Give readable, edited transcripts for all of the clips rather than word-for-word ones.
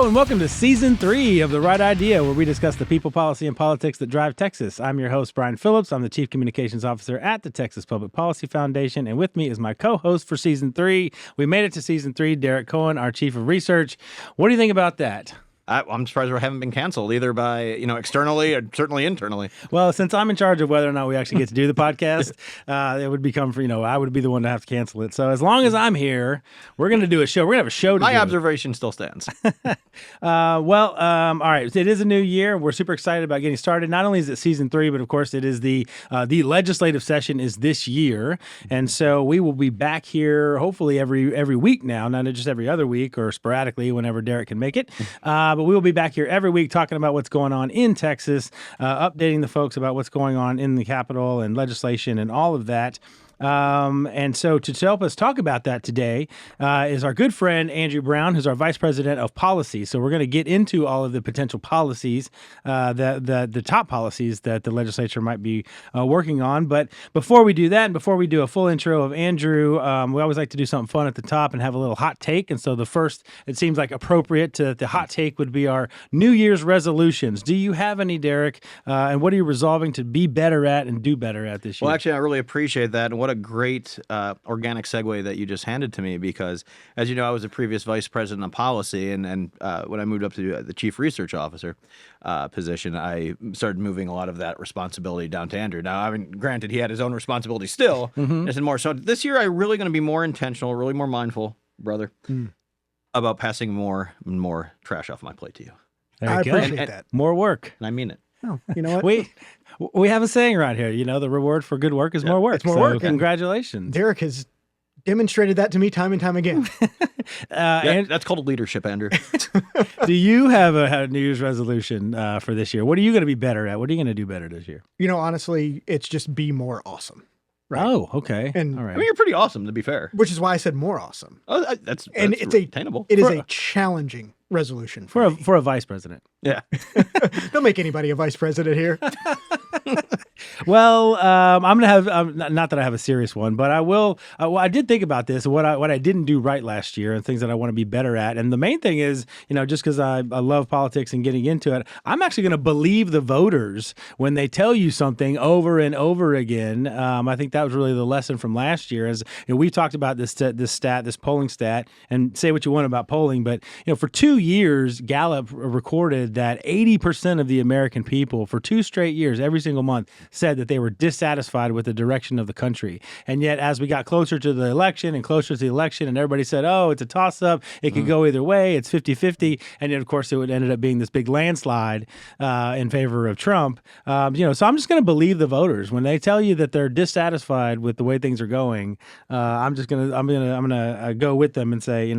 Hello and welcome to Season 3 of The Right Idea, where we discuss the people, policy, and politics that drive Texas. I'm your host, Brian Phillips. I'm the Chief Communications Officer at the Texas Public Policy Foundation, and with me is my co-host for Season 3. We made it to Season 3, Derek Cohen, our Chief of Research. What do you think about that? I'm surprised we haven't been canceled either by, externally or certainly internally. Well, since I'm in charge of whether or not we actually get to do the podcast, it would become, I would be the one to have to cancel it. So as long as I'm here, we're going to do a show. We're going to have a show to do. My observation still stands. All right. It is a new year. We're super excited about getting started. Not only is it Season 3, but of course it is the legislative session is this year. And so we will be back here hopefully every week now, not just every other week or sporadically whenever Derek can make it. But we will be back here every week talking about what's going on in Texas, updating the folks about what's going on in the Capitol and legislation and all of that. And so to help us talk about that today is our good friend, Andrew Brown, who's our Vice President of Policy. So we're going to get into all of the potential policies, the top policies that the legislature might be working on. But before we do that, and before we do a full intro of Andrew, we always like to do something fun at the top and have a little hot take. And so the first, it seems like appropriate to the hot take would be our New Year's resolutions. Do you have any, Derek? And what are you resolving to be better at and do better at this year? Well, actually, I really appreciate that. And what a great organic segue that you just handed to me, because as you know, I was a previous vice president of policy, and when I moved up to the chief research officer position, I started moving a lot of that responsibility down to Andrew. Now, I mean, granted, he had his own responsibility still, and more. So this year, I'm really going to be more intentional, really more mindful, brother, about passing more and more trash off my plate to you. I appreciate that. More work. And I mean it. Oh, you know what? We have a saying around here, the reward for good work is more work. It's more work. Congratulations. Derek has demonstrated that to me time and time again. And that's called leadership, Andrew. Do you have a New Year's resolution for this year? What are you going to be better at? What are you going to do better this year? Honestly, it's just be more awesome. Right. Oh, okay. And all right. I mean, you're pretty awesome, to be fair. Which is why I said more awesome. Oh, that's it's attainable. It is a challenging resolution for me. a vice president. Yeah. Don't make anybody a vice president here. Well, I'm going to have, not that I have a serious one, but I will. I did think about this, what I didn't do right last year and things that I want to be better at. And the main thing is, just because I love politics and getting into it, I'm actually going to believe the voters when they tell you something over and over again. I think that was really the lesson from last year. As we've talked about this polling stat, and say what you want about polling, but for 2 years, Gallup recorded that 80% of the American people for 2 straight years, every single month, said that they were dissatisfied with the direction of the country. And yet, as we got closer to the election and closer to the election, and everybody said, oh, it's a toss-up, it could go either way, it's 50-50, and then, of course, it ended up being this big landslide in favor of Trump. So I'm just going to believe the voters. When they tell you that they're dissatisfied with the way things are going, I'm gonna go with them and say,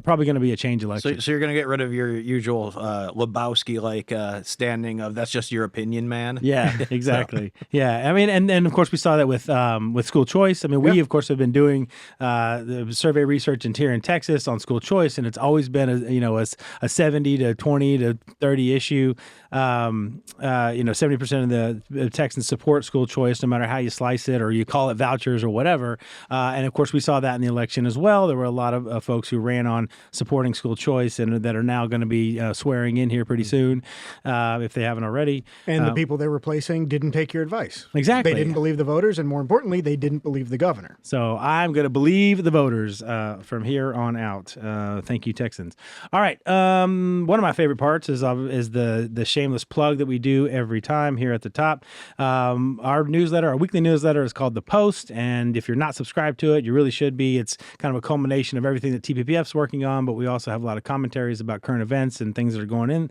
probably going to be a change election. So you're going to get rid of your usual Lebowski-like standing of that's just your opinion, man? Yeah, exactly. Yeah, I mean, and of course we saw that with school choice. I mean, we of course have been doing the survey research here in Texas on school choice, and it's always been a 70 to 20 to 30 issue. 70% of the Texans support school choice, no matter how you slice it or you call it vouchers or whatever. And of course we saw that in the election as well. There were a lot of folks who ran on supporting school choice and that are now going to be swearing in here pretty soon if they haven't already. And the people they're replacing didn't take your advice. Exactly. They didn't believe the voters, and more importantly, they didn't believe the governor. So I'm going to believe the voters from here on out. Thank you, Texans. All right. One of my favorite parts is the shameless plug that we do every time here at the top. Our weekly newsletter is called The Post, and if you're not subscribed to it, you really should be. It's kind of a culmination of everything that TPPF is working on, but we also have a lot of commentaries about current events and things that are going on.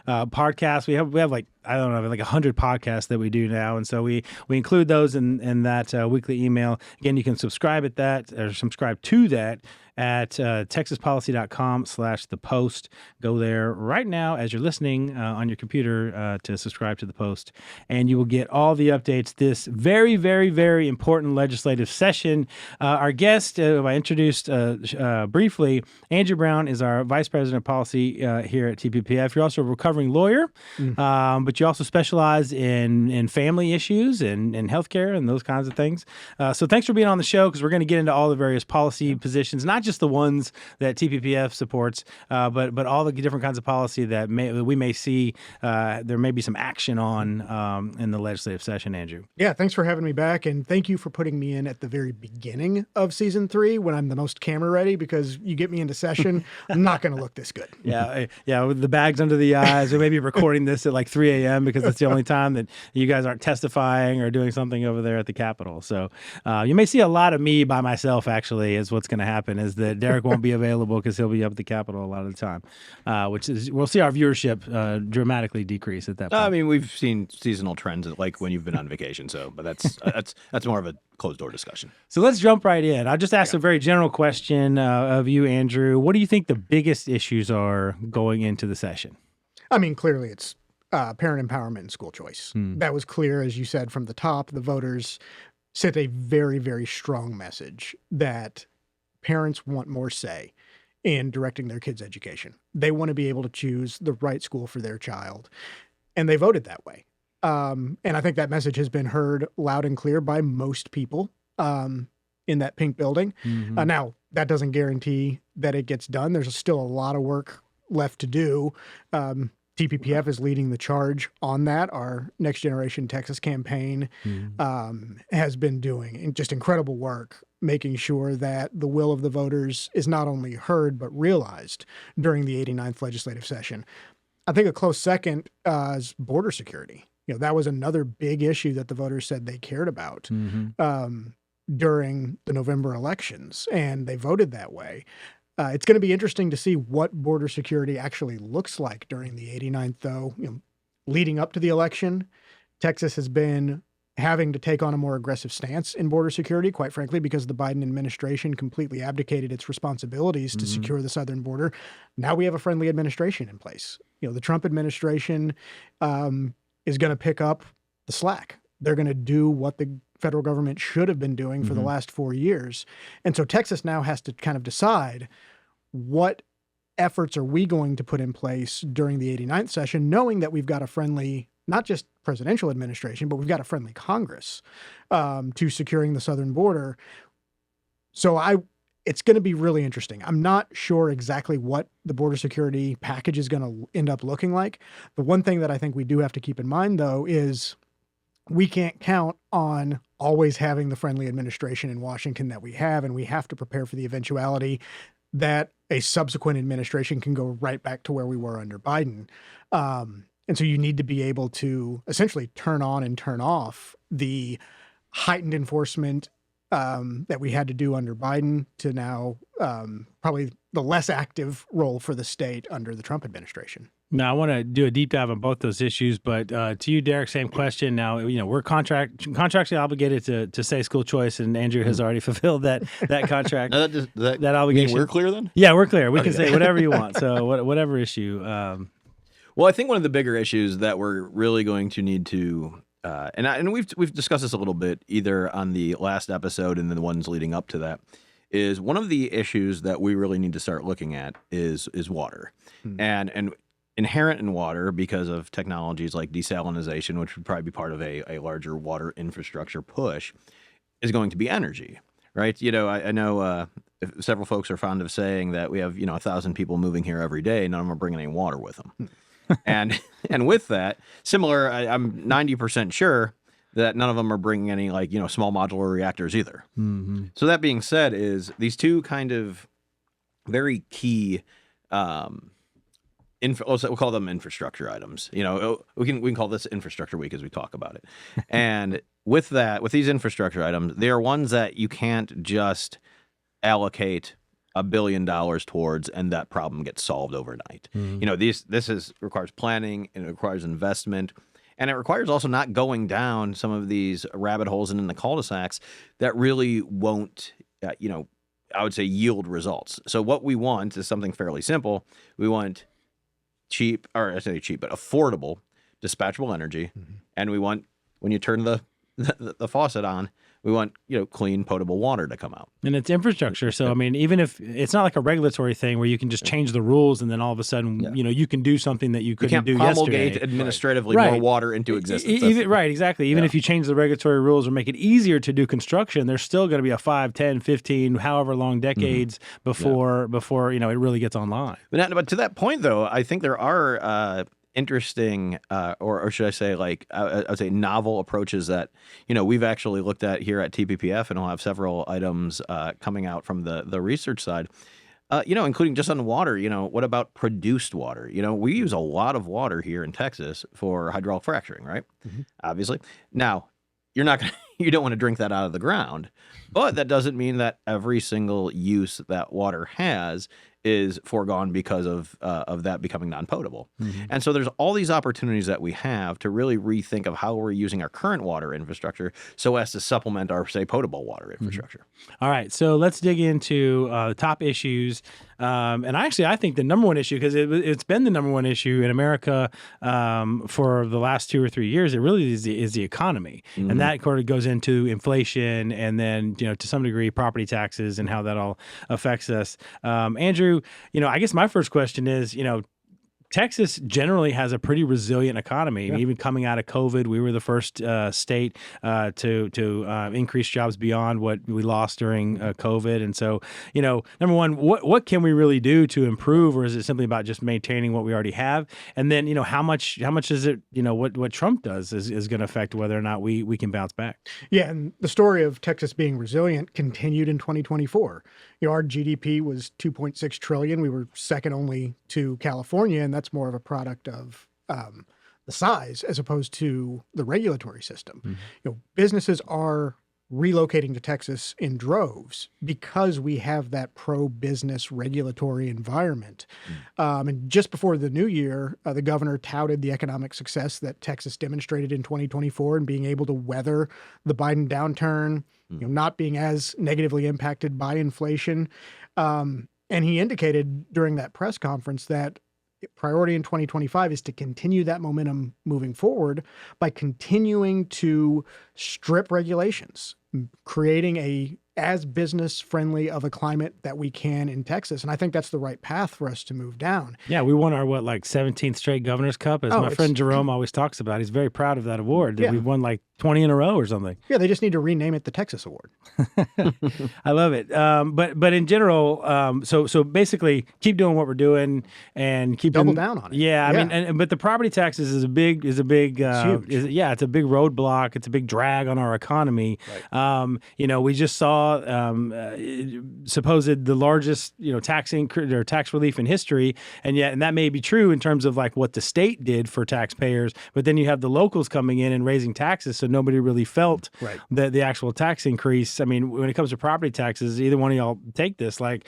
Podcasts, we have like 100 podcasts that we do now. And so we include those in that weekly email. Again, you can subscribe to that at texaspolicy.com/the post. Go there right now as you're listening on your computer to subscribe to the Post, and you will get all the updates this very, very, very important legislative session. Our guest, I introduced briefly, Andrew Brown is our Vice President of Policy here at TPPF. You're also a recovering lawyer, but you also specialize in family issues and healthcare and those kinds of things. So thanks for being on the show, because we're going to get into all the various policy positions, not just the ones that TPPF supports, but all the different kinds of policy that we may see there may be some action on in the legislative session, Andrew. Yeah, thanks for having me back, and thank you for putting me in at the very beginning of season 3 when I'm the most camera ready, because you get me into session, I'm not going to look this good. Yeah, with the bags under the eyes. We may be recording this at like 3 a.m. because that's the only time that you guys aren't testifying or doing something over there at the Capitol. So you may see a lot of me by myself, actually, is what's going to happen, is that Derek won't be available because he'll be up at the Capitol a lot of the time, which is, we'll see our viewership dramatically decrease at that point. I mean, we've seen seasonal trends like when you've been on vacation, but that's more of a closed door discussion. So let's jump right in. I'll just ask a very general question of you, Andrew. What do you think the biggest issues are going into the session? I mean, clearly it's parent empowerment and school choice. That was clear, as you said, from the top. The voters sent a very, very strong message that parents want more say in directing their kids' education. They want to be able to choose the right school for their child, and they voted that way. And I think that message has been heard loud and clear by most people in that pink building. Now, that doesn't guarantee that it gets done. There's still a lot of work left to do. TPPF is leading the charge on that. Our Next Generation Texas campaign has been doing just incredible work, making sure that the will of the voters is not only heard, but realized during the 89th legislative session. I think a close second is border security. That was another big issue that the voters said they cared about during the November elections, and they voted that way. It's going to be interesting to see what border security actually looks like during the 89th, though. Leading up to the election, Texas has been having to take on a more aggressive stance in border security, quite frankly, because the Biden administration completely abdicated its responsibilities to secure the southern border. Now we have a friendly administration in place. The Trump administration is going to pick up the slack. They're going to do what the federal government should have been doing for the last 4 years. And so Texas now has to kind of decide, what efforts are we going to put in place during the 89th session, knowing that we've got a friendly, not just presidential administration, but we've got a friendly Congress to securing the southern border. So it's going to be really interesting. I'm not sure exactly what the border security package is going to end up looking like. The one thing that I think we do have to keep in mind, though, is we can't count on always having the friendly administration in Washington that we have, and we have to prepare for the eventuality that a subsequent administration can go right back to where we were under Biden. And so you need to be able to essentially turn on and turn off the heightened enforcement that we had to do under Biden to now probably the less active role for the state under the Trump administration. Now, I want to do a deep dive on both those issues, but to you, Derek, same question. Now, we're contractually obligated to say school choice, and Andrew has already fulfilled that contract. That obligation. We're clear then? Yeah, we're clear. We can say whatever you want. So whatever issue. Well, I think one of the bigger issues that we're really going to need to, and we've discussed this a little bit either on the last episode and then the ones leading up to that, is one of the issues that we really need to start looking at is water, and inherent in water, because of technologies like desalinization, which would probably be part of a larger water infrastructure push, is going to be energy, right? I know several folks are fond of saying that we have 1,000 people moving here every day, none of them are bringing any water with them. and with that, similar, I'm 90% sure that none of them are bringing any small modular reactors either. So that being said, is these two kind of very key we'll call them infrastructure items. We can call this infrastructure week as we talk about it. And with these infrastructure items, they are ones that you can't just allocate $1 billion towards and that problem gets solved overnight. This requires planning, and it requires investment, and it requires also not going down some of these rabbit holes and in the cul-de-sacs that really won't, I would say, yield results. So what we want is something fairly simple. We want affordable, dispatchable energy. And we want, when you turn the the faucet on. We want, clean, potable water to come out. And it's infrastructure. So, I mean, even if it's not like a regulatory thing where you can just change the rules and then all of a sudden, you can do something that you couldn't do promulgate yesterday. administratively Right. more water into existence. Right, exactly. Even if you change the regulatory rules or make it easier to do construction, there's still going to be a 5, 10, 15, however long decades before it really gets online. But to that point, though, I think there are interesting, or should I say, like I would say, novel approaches that we've actually looked at here at TPPF, and I'll have several items coming out from the research side. Including just on water. What about produced water? We use a lot of water here in Texas for hydraulic fracturing, right? Obviously. Now, you don't want to drink that out of the ground, but that doesn't mean that every single use that water has is foregone because of that becoming non-potable. And so there's all these opportunities that we have to really rethink of how we're using our current water infrastructure so as to supplement our, say, potable water infrastructure. All right, so let's dig into the top issues. And I think the number one issue, because it's been the number one issue in America for the last 2 or 3 years, it really is the economy. And that sort of goes into inflation and then, to some degree, property taxes and how that all affects us. Andrew, I guess my first question is, Texas generally has a pretty resilient economy. Yeah. Even coming out of COVID, we were the first state to increase jobs beyond what we lost during COVID. And so, number one, what can we really do to improve, or is it simply about just maintaining what we already have? And then, how much is it? What Trump does is going to affect whether or not we can bounce back. Yeah, and the story of Texas being resilient continued in 2024. Our GDP was 2.6 trillion. We were second only to California, and that's more of a product of the size as opposed to the regulatory system. Businesses are relocating to Texas in droves because we have that pro-business regulatory environment. And just before the new year, the governor touted the economic success that Texas demonstrated in 2024 and being able to weather the Biden downturn, not being as negatively impacted by inflation. And he indicated during that press conference that priority in 2025 is to continue that momentum moving forward by continuing to strip regulations, creating as business friendly of a climate that we can in Texas. And I think that's the right path for us to move down. Yeah, we won our 17th straight Governor's Cup, as my friend Jerome always talks about. He's very proud of that award. Yeah. We've won 20 in a row or something. Yeah, they just need to rename it the Texas Award. I love it. But in general, so basically keep doing what we're doing and keep double down on it. Yeah, I mean, but the property taxes is a big it's huge. It's a big roadblock. It's a big drag on our economy. Right. We just saw supposed the largest tax increase or tax relief in history, and that may be true in terms of what the state did for taxpayers, but then you have the locals coming in and raising taxes, so nobody really felt the actual tax increase. I mean, when it comes to property taxes, either one of y'all take this. I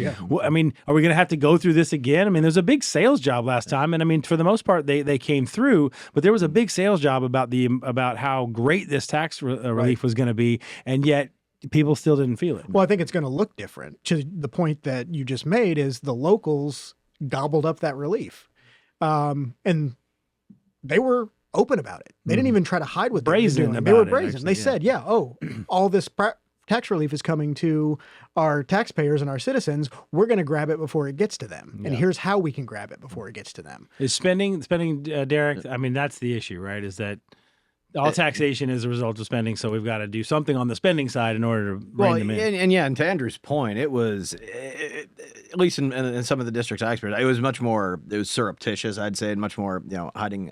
mean, are we going to have to go through this again? I mean, there's a big sales job last time, and I mean, for the most part, they came through, but there was a big sales job about how great this tax relief was going to be, and yet people still didn't feel it. Well, I think it's going to look different. To the point that you just made is the locals gobbled up that relief. And they were open about it. They didn't even try to hide what they were doing. They were brazen. They said, all this tax relief is coming to our taxpayers and our citizens. We're going to grab it before it gets to them. And here's how we can grab it before it gets to them. Is spending, Derek? I mean, that's the issue, right? Is that all taxation is a result of spending, so we've got to do something on the spending side in order to rein them in. And to Andrew's point, it was, at least in some of the districts I experienced, it was surreptitious, I'd say, and much more, hiding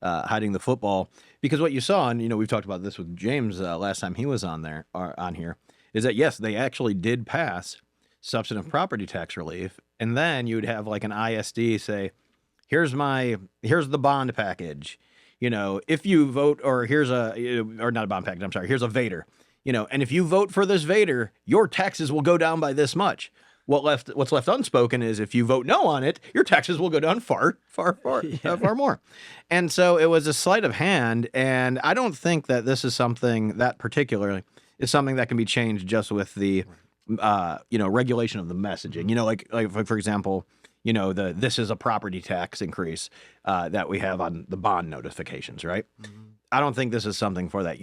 the football. Because what you saw, and we've talked about this with James last time he was on here, is that yes, they actually did pass substantive property tax relief, and then you'd have an ISD say, here's the bond package. If you vote, or here's or not a bond package, I'm sorry, here's a Vader, and if you vote for this Vader, your taxes will go down by this much. What's left unspoken is if you vote no on it, your taxes will go down far more. And so it was a sleight of hand, and I don't think that this is something that particularly is something that can be changed just with the, regulation of the messaging. Like for example, this is a property tax increase that we have on the bond notifications, right? I don't think this is something for that.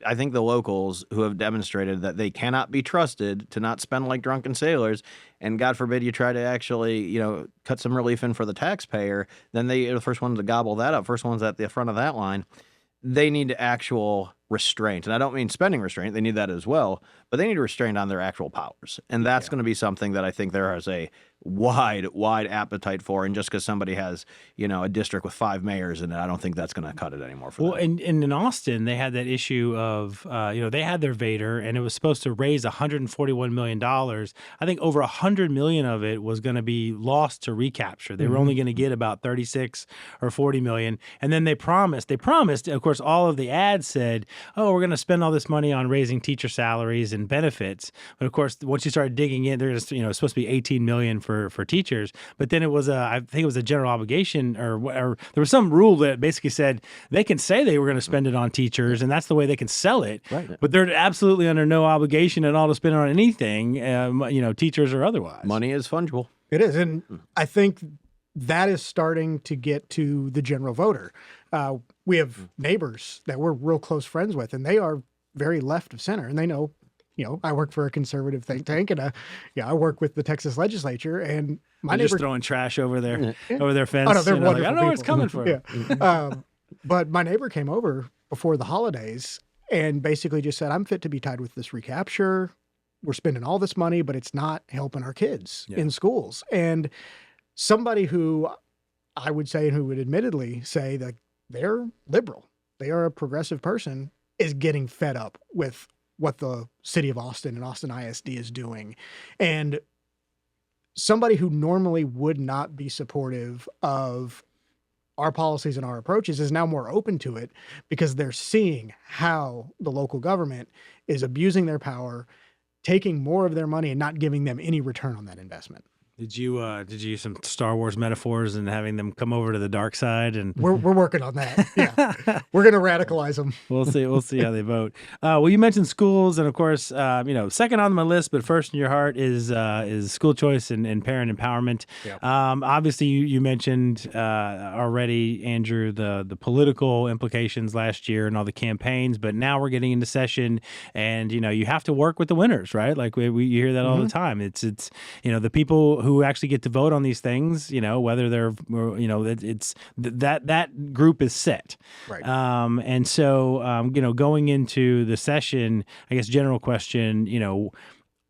I think the locals who have demonstrated that they cannot be trusted to not spend like drunken sailors, and God forbid you try to actually, cut some relief in for the taxpayer, then they're the first ones to gobble that up, first ones at the front of that line. They need actual restraint. And I don't mean spending restraint. They need that as well, but they need restraint on their actual powers. And that's going to be something that I think there is a wide appetite for. And just because somebody has, a district with 5 mayors in it, I don't think that's going to cut it anymore for them. Well, and in Austin, they had that issue of, they had their Vader, and it was supposed to raise $141 million. I think over $100 million of it was going to be lost to recapture. They were only going to get about 36 or 40 million. And then they promised, of course, all of the ads said, oh, we're going to spend all this money on raising teacher salaries and benefits. But of course, once you started digging in, there's, it's supposed to be 18 million for teachers. But then it was I think it was a general obligation, or there was some rule that basically said they can say they were going to spend it on teachers, and that's the way they can sell it. Right. But they're absolutely under no obligation at all to spend it on anything, teachers or otherwise. Money is fungible. It is. And I think that is starting to get to the general voter. We have neighbors that we're real close friends with, and they are very left of center, and they know, I work for a conservative think tank, and I work with the Texas legislature, and my neighbor just throwing trash over their fence. Oh, no, they're wonderful I don't know where it's people. coming from. Yeah. But my neighbor came over before the holidays and basically just said, I'm fit to be tied with this recapture. We're spending all this money, but it's not helping our kids in schools. And somebody who I would say, and who would admittedly say that they're liberal, they are a progressive person, is getting fed up with what the city of Austin and Austin ISD is doing. And somebody who normally would not be supportive of our policies and our approaches is now more open to it because they're seeing how the local government is abusing their power, taking more of their money and not giving them any return on that investment. Did you use some Star Wars metaphors and having them come over to the dark side? And we're working on that. Yeah, we're going to radicalize them. We'll see how they vote. Well, you mentioned schools, and of course, second on my list, but first in your heart is school choice and parent empowerment. Yeah. Obviously, you mentioned already, Andrew, the political implications last year and all the campaigns, but now we're getting into session, and you have to work with the winners, right? Like you hear that all the time. It's the people who actually get to vote on these things, whether they're, it's that group is set. Right. And so, going into the session, I guess general question,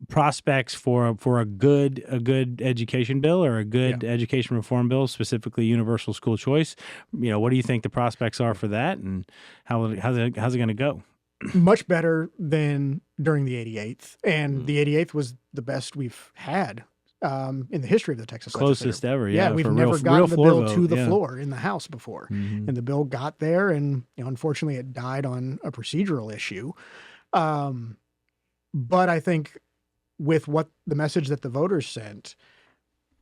prospects for a good education bill or a good education reform bill, specifically universal school choice. What do you think the prospects are for that, and how's it going to go? Much better than during the 88th, and the 88th was the best we've had in the history of the Texas closest legislature. ever. Yeah, we've never gotten the bill to the floor in the House before, and the bill got there, and unfortunately, it died on a procedural issue. But I think with what the message that the voters sent,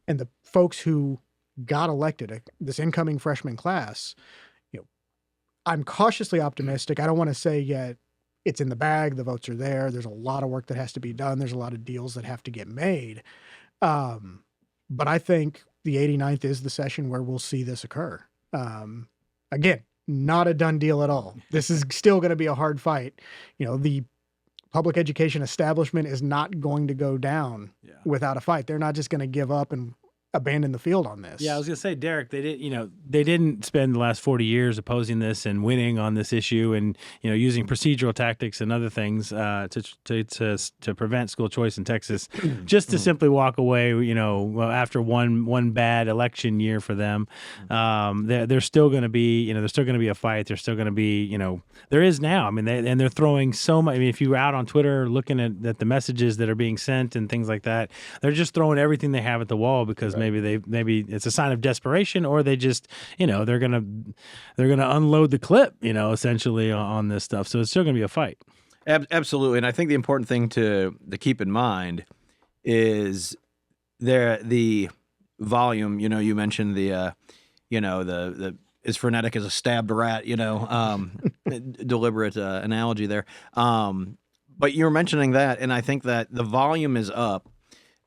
and the folks who got elected, this incoming freshman class, I'm cautiously optimistic. I don't want to say yet it's in the bag. The votes are there. There's a lot of work that has to be done. There's a lot of deals that have to get made. But I think the 89th is the session where we'll see this occur. Again, not a done deal at all. This is still going to be a hard fight. The public education establishment is not going to go down without a fight. They're not just going to give up and abandon the field on this. Yeah, I was going to say, Derek, they didn't spend the last 40 years opposing this and winning on this issue, and using procedural tactics and other things to prevent school choice in Texas, just to simply walk away. After one bad election year for them, there's still going to be a fight. There's still going to be there is now. I mean, they're throwing so much. I mean, if you were out on Twitter looking at the messages that are being sent and things like that, they're just throwing everything they have at the wall because maybe it's a sign of desperation, or they just they're gonna unload the clip essentially on this stuff. So it's still gonna be a fight. Absolutely, and I think the important thing to keep in mind is the volume. You mentioned the as frenetic as a stabbed rat. Deliberate analogy there. But you're mentioning that, and I think that the volume is up.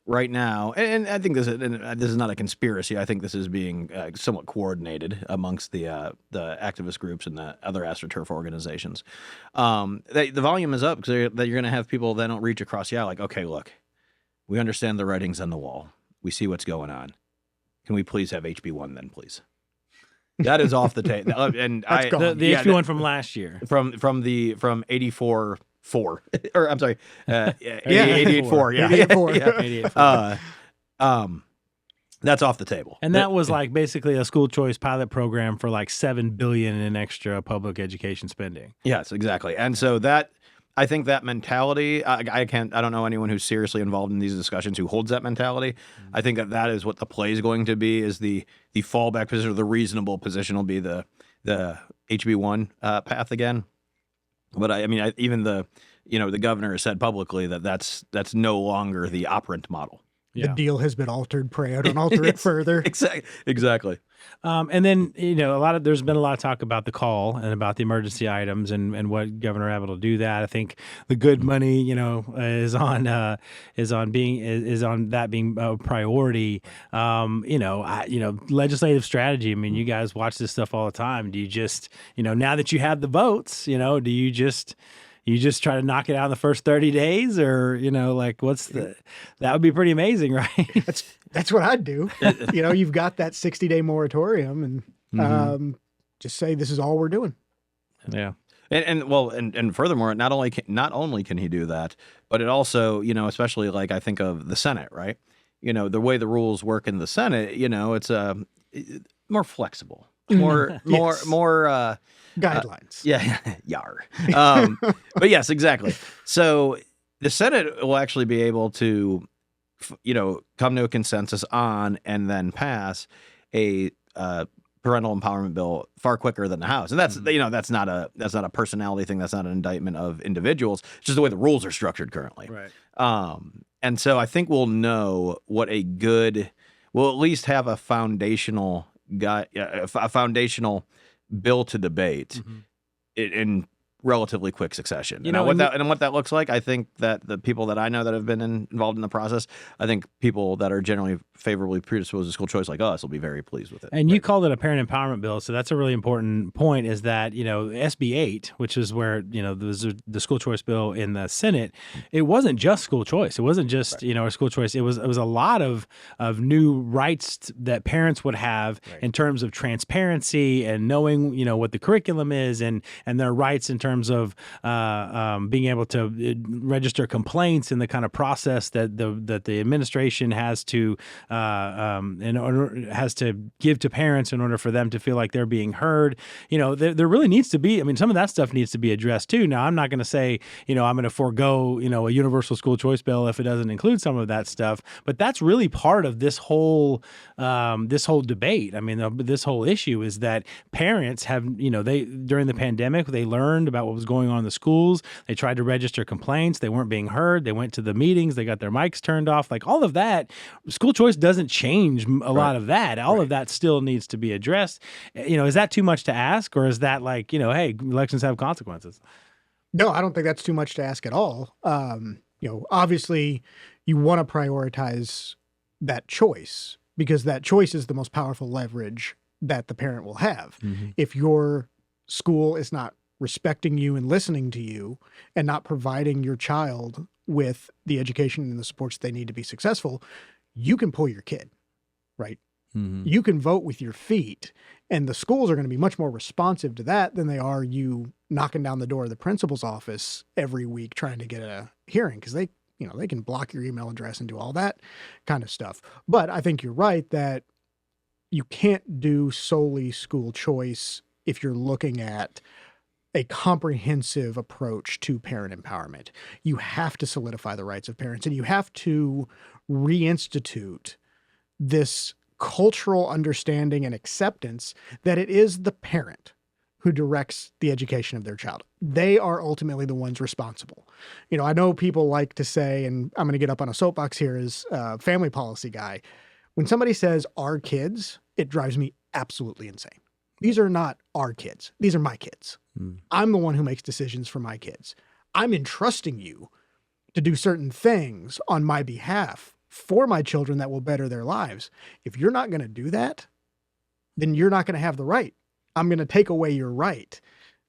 right now, and I think this is not a conspiracy. I think this is being somewhat coordinated amongst the activist groups and the other AstroTurf organizations. The volume is up because you're going to have people that don't reach across the aisle. Like, okay, look, we understand the writings on the wall. We see what's going on. Can we please have HB1 then, please? That is off the table. And That's gone. The HB1 from last year. From 84. 4 or I'm sorry, 88-4. Yeah, 88-4. That's off the table. And that was like basically a school choice pilot program for like $7 billion in extra public education spending. Yes, exactly. And so I think that mentality, I don't know anyone who's seriously involved in these discussions who holds that mentality. I think that is what the play is going to be, is the fallback position, or the reasonable position will be the HB1 path again. But I mean, even the governor has said publicly that that's no longer the operant model. The deal has been altered. Pray I don't alter it further. Exactly. And then, there's been a lot of talk about the call and about the emergency items and what Governor Abbott will do that. I think the good money, is on that being a priority. Legislative strategy. I mean, you guys watch this stuff all the time. Do you just, now that you have the votes, do you just try to knock it out in the first 30 days, or, that would be pretty amazing, right? That's what I'd do. You've got that 60-day moratorium, and just say, this is all we're doing. Yeah. And furthermore, not only can he do that, but it also, especially like I think of the Senate, right? The way the rules work in the Senate, it's more flexible, more guidelines. Yar. But yes, exactly. So the Senate will actually be able to, come to a consensus on and then pass a parental empowerment bill far quicker than the House. And that's, that's not a personality thing. That's not an indictment of individuals. It's just the way the rules are structured currently. Right. And so I think we'll know we'll at least have a foundational bill to debate in relatively quick succession. What that looks like, I think that the people that I know that have been involved in the process, I think people that are generally favorably predisposed to school choice like us will be very pleased with it. And you called it a parent empowerment bill, so that's a really important point, is that, SB 8, which is where, there was the school choice bill in the Senate, it wasn't just school choice. It wasn't just, a school choice. It was a lot of new rights that parents would have in terms of transparency and knowing, what the curriculum is, and their rights in terms of being able to register complaints and the kind of process that the administration has to give to parents in order for them to feel like they're being heard. There really needs to be. I mean, some of that stuff needs to be addressed too. Now, I'm not going to say, I'm going to forego, a universal school choice bill if it doesn't include some of that stuff. But that's really part of this whole debate. I mean, this whole issue is that parents have, during the pandemic, they learned about what was going on in the schools. They tried to register complaints. They weren't being heard. They went to the meetings. They got their mics turned off. Like all of that, school choice doesn't change a lot of that. All of that still needs to be addressed. Is that too much to ask, or is that like, hey, elections have consequences? No, I don't think that's too much to ask at all. Obviously you want to prioritize that choice, because that choice is the most powerful leverage that the parent will have. If your school is not respecting you and listening to you and not providing your child with the education and the supports they need to be successful, you can pull your kid, right? You can vote with your feet, and the schools are going to be much more responsive to that than they are you knocking down the door of the principal's office every week trying to get a hearing, because they can block your email address and do all that kind of stuff. But I think you're right that you can't do solely school choice if you're looking at a comprehensive approach to parent empowerment. You have to solidify the rights of parents, and you have to reinstitute this cultural understanding and acceptance that it is the parent who directs the education of their child. They are ultimately the ones responsible. I know people like to say, and I'm going to get up on a soapbox here as a family policy guy, when somebody says our kids, it drives me absolutely insane. These are not our kids. These are my kids. I'm the one who makes decisions for my kids. I'm entrusting you to do certain things on my behalf for my children that will better their lives. If you're not going to do that, then you're not going to have the right. I'm going to take away your right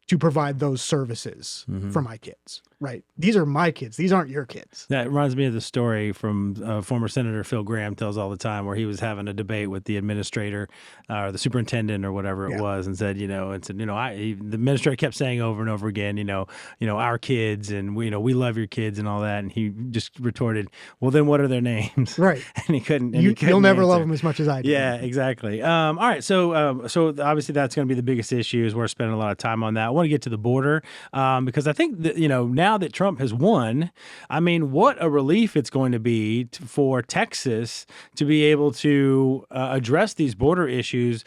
to provide those services for my kids, right? These are my kids. These aren't your kids. That reminds me of the story from former Senator Phil Graham tells all the time, where he was having a debate with the administrator or the superintendent or whatever it was, and said, the administrator kept saying over and over again, our kids, and we love your kids and all that. And he just retorted, well, then what are their names? Right. And he couldn't. You'll never love them as much as I do. Yeah, exactly. All right. So obviously that's going to be the biggest issue, is we're spending a lot of time on that. I want to get to the border because I think that, now that Trump has won, I mean, what a relief it's going to be for Texas to be able to address these border issues.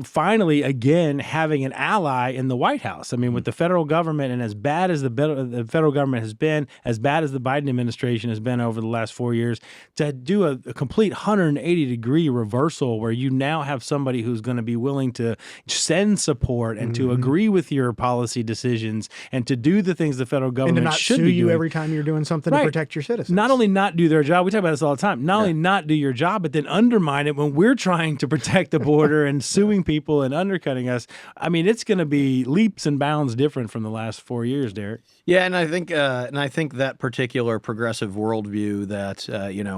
Finally, again, having an ally in the White House. I mean, with the federal government, and as bad as the federal government has been, as bad as the Biden administration has been over the last 4 years, to do a complete 180-degree reversal where you now have somebody who's going to be willing to send support and to agree with your policy decisions and to do the things the federal government and to not should sue be you doing. every time you're doing something to protect your citizens. Not only not do their job, we talk about this all the time, not only not do your job, but then undermine it when we're trying to protect the border and suing people and undercutting us. I mean, it's going to be leaps and bounds different from the last 4 years, Derek. Yeah, and I think that particular progressive worldview that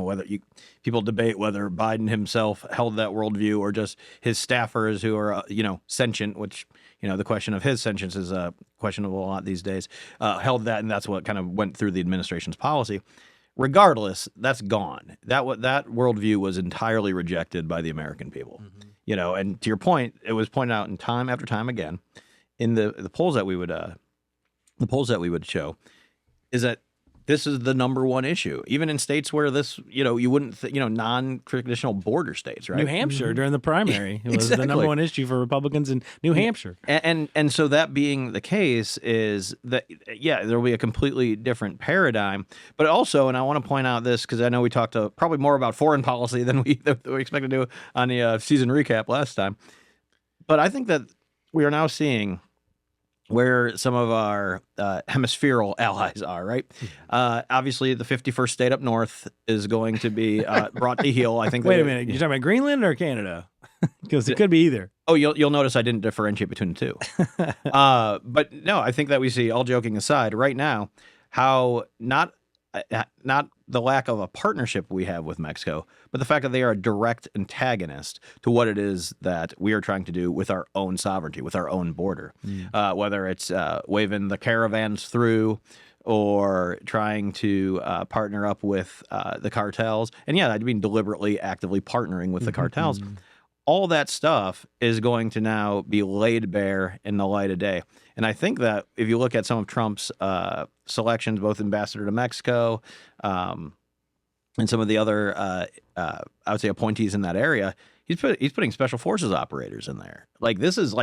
whether people debate whether Biden himself held that worldview or just his staffers who are sentient, which the question of his sentience is questionable a lot these days, held that, and that's what kind of went through the administration's policy. Regardless, that's gone. That worldview was entirely rejected by the American people. And to your point, it was pointed out in time after time again in the polls that we would show, is that this is the number one issue, even in states where this, you wouldn't, non-traditional border states, right? New Hampshire during the primary, it was Exactly. the number one issue for Republicans in New Hampshire. And so that being the case is that, there will be a completely different paradigm. But also, and I want to point out this because I know we talked probably more about foreign policy than we expected to do on the season recap last time. But I think that we are now seeing where some of our hemispherical allies are, right? Obviously, the 51st state up north is going to be brought to heel. I think. Wait a minute, you're talking about Greenland or Canada? Because it could be either. Oh, you'll notice I didn't differentiate between the two. But no, I think that we see, all joking aside, right now, how not the lack of a partnership we have with Mexico, but the fact that they are a direct antagonist to what it is that we are trying to do with our own sovereignty, with our own border, whether it's waving the caravans through or trying to partner up with the cartels. And I mean deliberately, actively partnering with the cartels. All that stuff is going to now be laid bare in the light of day. And I think that if you look at some of Trump's selections, both ambassador to Mexico and some of the other, I would say, appointees in that area, he's putting special forces operators in there. This is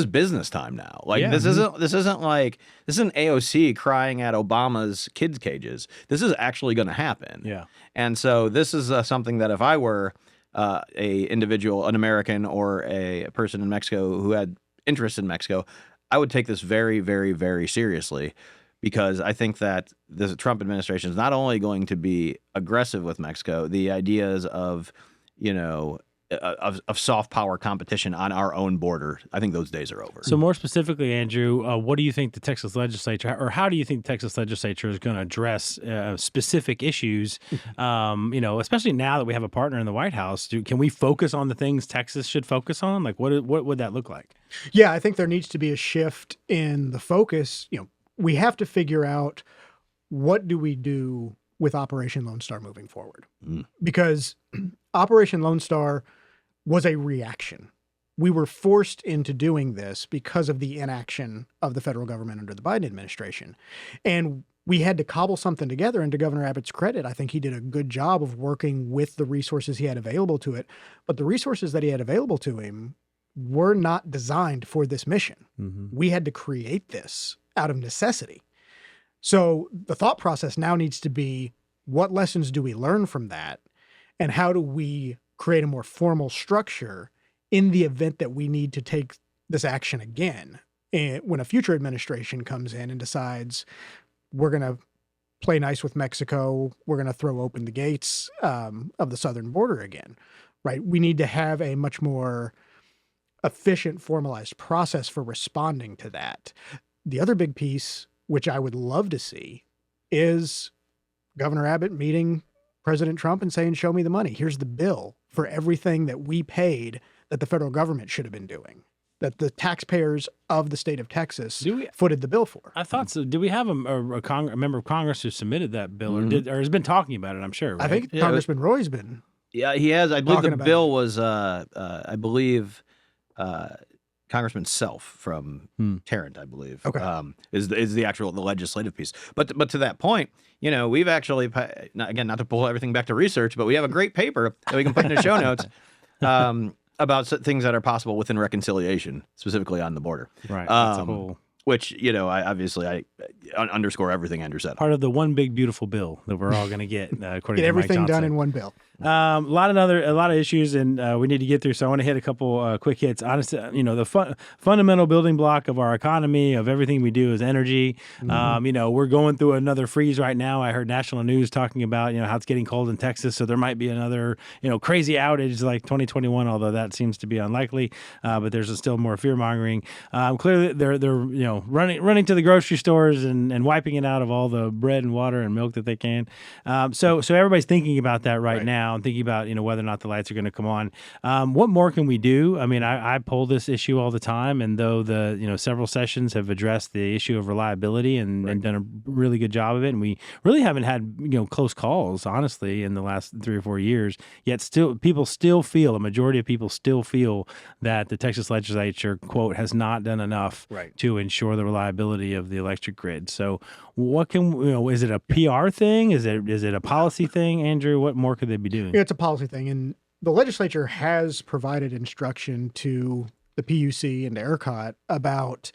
business time now. This isn't AOC crying at Obama's kids' cages. This is actually going to happen. Yeah. And so this is something that if I were an American or a person in Mexico who had interest in Mexico, I would take this very, very, very seriously, because I think that the Trump administration is not only going to be aggressive with Mexico, the ideas of, of soft power competition on our own border, I think those days are over. So more specifically, Andrew, what do you think the Texas legislature, or how do you think the Texas legislature is going to address specific issues, especially now that we have a partner in the White House? Can we focus on the things Texas should focus on? What would that look like? Yeah, I think there needs to be a shift in the focus. We have to figure out, what do we do with Operation Lone Star moving forward? Because Operation Lone Star was a reaction. We were forced into doing this because of the inaction of the federal government under the Biden administration. And we had to cobble something together. And to Governor Abbott's credit, I think he did a good job of working with the resources he had available to it. But the resources that he had available to him were not designed for this mission. We had to create this out of necessity. So the thought process now needs to be, what lessons do we learn from that? And how do we create a more formal structure in the event that we need to take this action again? And when a future administration comes in and decides we're going to play nice with Mexico. We're going to throw open the gates of the southern border again, right? We need to have a much more efficient, formalized process for responding to that. The other big piece, which I would love to see, is Governor Abbott meeting President Trump and saying, show me the money. Here's the bill for everything that we paid that the federal government should have been doing, that the taxpayers of the state of Texas footed the bill for. I thought so. Do we have a member of Congress who submitted that bill or has been talking about it, I'm sure, right? I think Congressman Roy's been. Yeah, he has. I believe the bill was, Congressman Self from Tarrant, I believe, is the legislative piece. But to that point, we've actually, not to pull everything back to research, but we have a great paper that we can put in the show notes about things that are possible within reconciliation, specifically on the border. Right. That's a whole... Which, I underscore everything Andrew said. Part of the one big beautiful bill that we're all going to get, according get to everything Mike done in one bill. A lot of issues, and we need to get through. So I want to hit a couple quick hits. Honestly, the fundamental building block of our economy, of everything we do, is energy. We're going through another freeze right now. I heard national news talking about how it's getting cold in Texas, so there might be another crazy outage like 2021. Although that seems to be unlikely, but there's still more fear mongering. Clearly, they're running to the grocery stores and wiping it out of all the bread and water and milk that they can. So everybody's thinking about that right now. I'm thinking about whether or not the lights are going to come on. What more can we do? I mean, I poll this issue all the time, and though the several sessions have addressed the issue of reliability and done a really good job of it, and we really haven't had close calls, honestly, in the last 3 or 4 years. Yet still, a majority of people still feel that the Texas legislature, quote, has not done enough to ensure the reliability of the electric grid. So what is it a PR thing? Is it a policy thing, Andrew? What more could they be doing? It's a policy thing. And the legislature has provided instruction to the PUC and to ERCOT about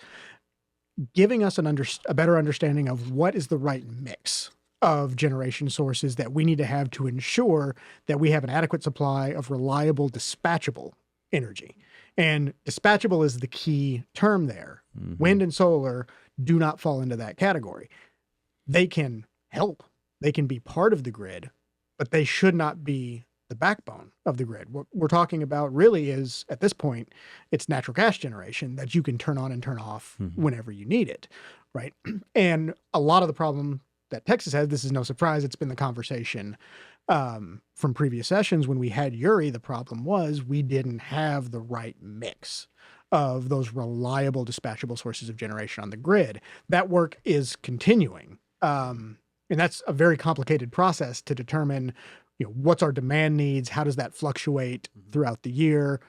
giving us a better understanding of what is the right mix of generation sources that we need to have to ensure that we have an adequate supply of reliable, dispatchable energy. And dispatchable is the key term there. Wind and solar do not fall into that category. They can help. They can be part of the grid, but they should not be the backbone of the grid. What we're talking about really is, at this point, it's natural gas generation that you can turn on and turn off whenever you need it, right? And a lot of the problem that Texas has, this is no surprise, it's been the conversation from previous sessions when we had Uri. The problem was we didn't have the right mix of those reliable dispatchable sources of generation on the grid. That work is continuing. And that's a very complicated process to determine, what's our demand needs? How does that fluctuate throughout the year?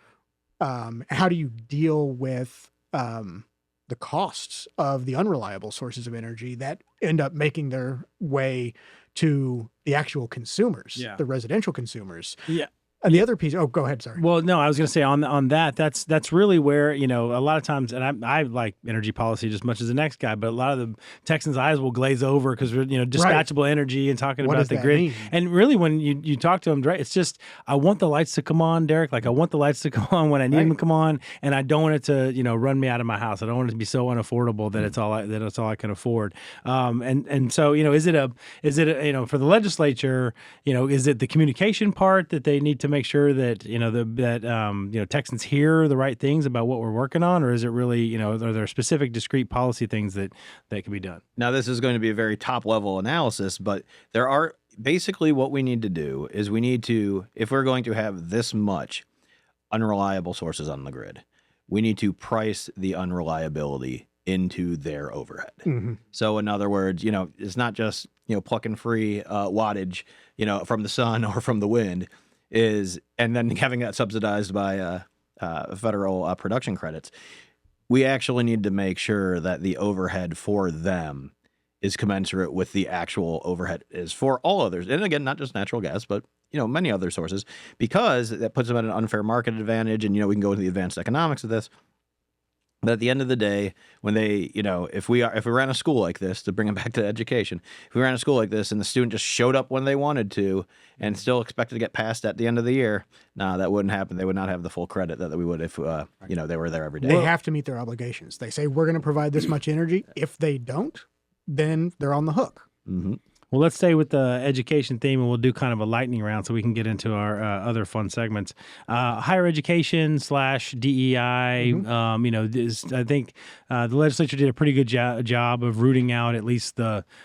How do you deal with the costs of the unreliable sources of energy that end up making their way to the actual consumers, the residential consumers? Yeah. And the other piece, go ahead, sorry. Well, no, I was going to say on that, that's really where, a lot of times, and I like energy policy just as much as the next guy, but a lot of the Texans' eyes will glaze over because we're, dispatchable energy and talking about the grid. And really, when you talk to them, it's just, I want the lights to come on, Derek. Like, I want the lights to come on when I need them to come on, and I don't want it to, run me out of my house. I don't want it to be so unaffordable that it's all I can afford. And so, is it for the legislature, is it the communication part that they need to make sure that Texans hear the right things about what we're working on, or is it really are there specific discrete policy things that can be done? Now, this is going to be a very top level analysis, but there are basically what we need to do is we need to, if we're going to have this much unreliable sources on the grid, we need to price the unreliability into their overhead. So in other words, it's not just plucking free wattage from the sun or from the wind. And then having that subsidized by federal production credits, we actually need to make sure that the overhead for them is commensurate with the actual overhead is for all others. And again, not just natural gas, but many other sources, because that puts them at an unfair market advantage. And we can go into the advanced economics of this. But at the end of the day, when they, if we ran a school like this, to bring it back to education, if we ran a school like this and the student just showed up when they wanted to and still expected to get passed at the end of the year, that wouldn't happen. They would not have the full credit that we would if, they were there every day. They have to meet their obligations. They say, we're going to provide this much energy. If they don't, then they're on the hook. Well, let's stay with the education theme, and we'll do kind of a lightning round so we can get into our other fun segments. Higher education / DEI. I think the legislature did a pretty good job of rooting out at least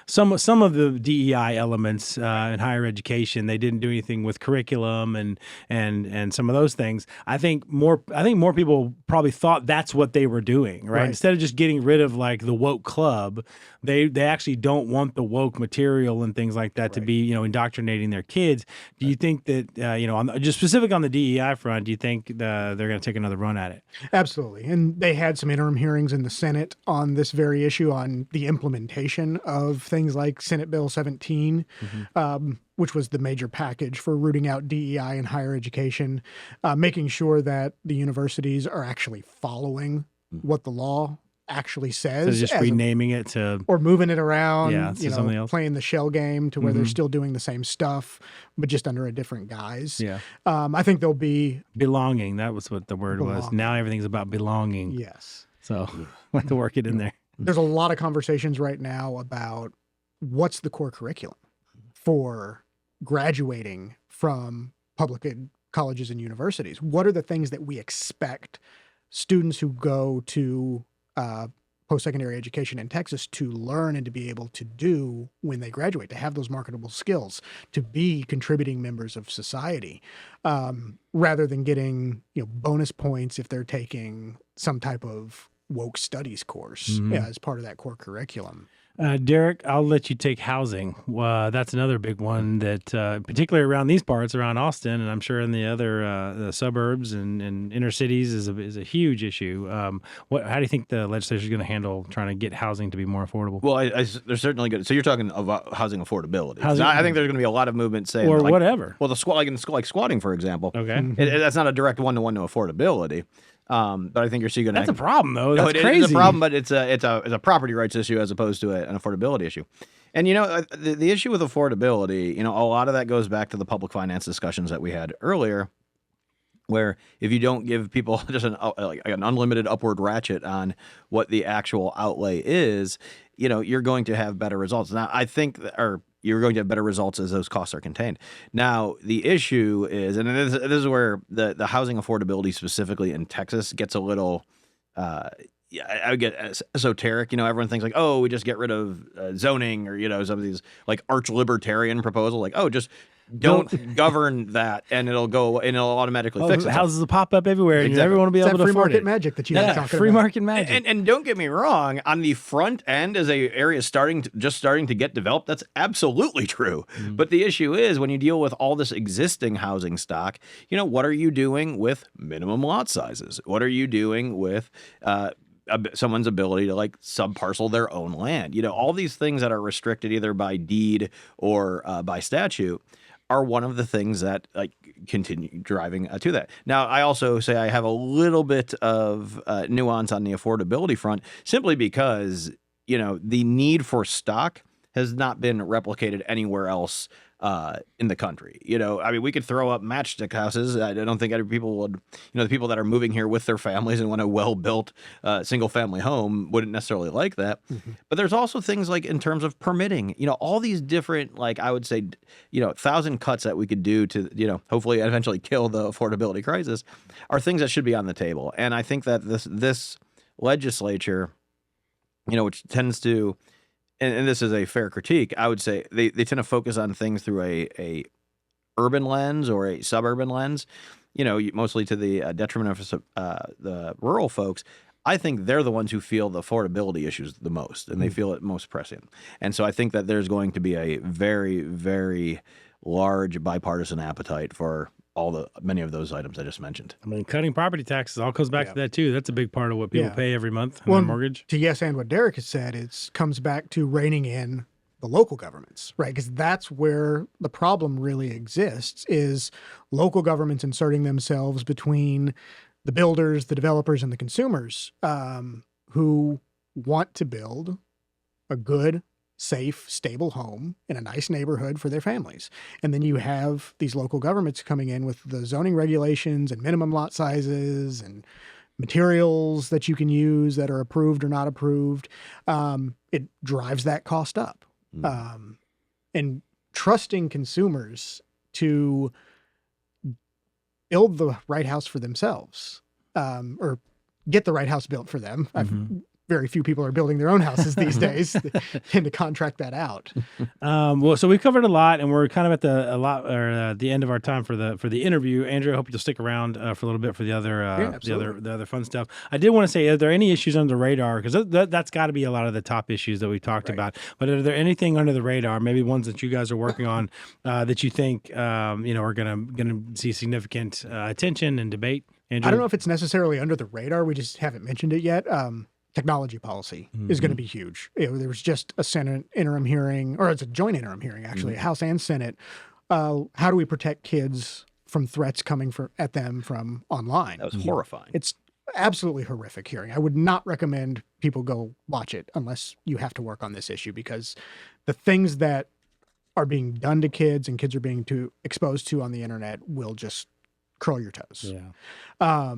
some of the DEI elements in higher education. They didn't do anything with curriculum and some of those things. I think more people probably thought that's what they were doing, right? Instead of just getting rid of like the woke club, they actually don't want the woke material and things like that to be, indoctrinating their kids. Do you think that, just specific on the DEI front, do you think they're going to take another run at it? Absolutely. And they had some interim hearings in the Senate on this very issue, on the implementation of things like Senate Bill 17, which was the major package for rooting out DEI in higher education, making sure that the universities are actually following what the law actually says. So just renaming it to, or moving it around, something else. Playing the shell game to where they're still doing the same stuff, but just under a different guise. Yeah. I think there'll be belonging. That was what the word was. Now everything's about belonging. Yes. So we'll have to work it in there. There's a lot of conversations right now about what's the core curriculum for graduating from public colleges and universities. What are the things that we expect students who go to post-secondary education in Texas to learn and to be able to do when they graduate, to have those marketable skills, to be contributing members of society, rather than getting bonus points if they're taking some type of woke studies course as part of that core curriculum. Derek, I'll let you take housing. That's another big one that, particularly around these parts, around Austin, and I'm sure in the other the suburbs and inner cities, is a huge issue. How do you think the legislature is going to handle trying to get housing to be more affordable? Well, they're certainly good. So you're talking about housing affordability. I think there's going to be a lot of movement saying, or whatever. Well, like squatting, for example. Okay, that's not a direct one-to-one to affordability. But I think you're still going to. That's a problem, though. That's crazy. It's a problem, but it's a property rights issue as opposed to an affordability issue. And the issue with affordability, a lot of that goes back to the public finance discussions that we had earlier, where if you don't give people just an unlimited upward ratchet on what the actual outlay is, you're going to have better results. Now, I think you're going to have better results as those costs are contained. Now, the issue is, and this is where the housing affordability specifically in Texas gets a little, I would get esoteric. Everyone thinks like, oh, we just get rid of zoning or, some of these like arch libertarian proposal, like, oh, just don't govern that and it'll go and it'll automatically fix it. Houses will pop up everywhere and everyone will be able to free afford market it. Magic that you were talking free about. market magic. And don't get me wrong, on the front end as a area starting to get developed, that's absolutely true. But the issue is when you deal with all this existing housing stock, what are you doing with minimum lot sizes? What are you doing with someone's ability to like subparcel their own land? All these things that are restricted either by deed or by statute are one of the things that like continue driving to that. Now, I also say I have a little bit of nuance on the affordability front, simply because, the need for stock has not been replicated anywhere else in the country. We could throw up matchstick houses. I don't think other people would, the people that are moving here with their families and want a well-built single family home wouldn't necessarily like that. But there's also things like in terms of permitting, all these different, like I would say, 1,000 cuts that we could do to, hopefully eventually kill the affordability crisis are things that should be on the table. And I think that this legislature, which tends to, and this is a fair critique, I would say they tend to focus on things through a urban lens or a suburban lens, mostly to the detriment of the rural folks. I think they're the ones who feel the affordability issues the most, and they feel it most pressing. And so I think that there's going to be a very, very large bipartisan appetite for many of those items I just mentioned. Cutting property taxes all goes back to that too. That's a big part of what people pay every month on their mortgage. To yes, and what Derek has said, it comes back to reining in the local governments, right? Because that's where the problem really exists, is local governments inserting themselves between the builders, the developers, and the consumers who want to build a good, safe, stable home in a nice neighborhood for their families. And then you have these local governments coming in with the zoning regulations and minimum lot sizes and materials that you can use that are approved or not approved. It drives that cost up. and trusting consumers to build the right house for themselves, or get the right house built for them. Very few people are building their own houses these days. They tend to contract that out. Well, so we've covered a lot, and we're kind of at the end of our time for the interview. Andrew, I hope you'll stick around for a little bit for the other fun stuff. I did want to say, are there any issues under the radar? Because that's got to be a lot of the top issues that we talked about. But are there anything under the radar, maybe ones that you guys are working on that you think are gonna see significant attention and debate? Andrew? I don't know if it's necessarily under the radar. We just haven't mentioned it yet. Technology policy is going to be huge. There was just a Senate interim hearing, or it's a joint interim hearing, actually, House and Senate. How do we protect kids from threats coming at them from online? That was horrifying. It's absolutely horrific hearing. I would not recommend people go watch it unless you have to work on this issue, because the things that are being done to kids and kids are being exposed to on the internet will just curl your toes. Yeah.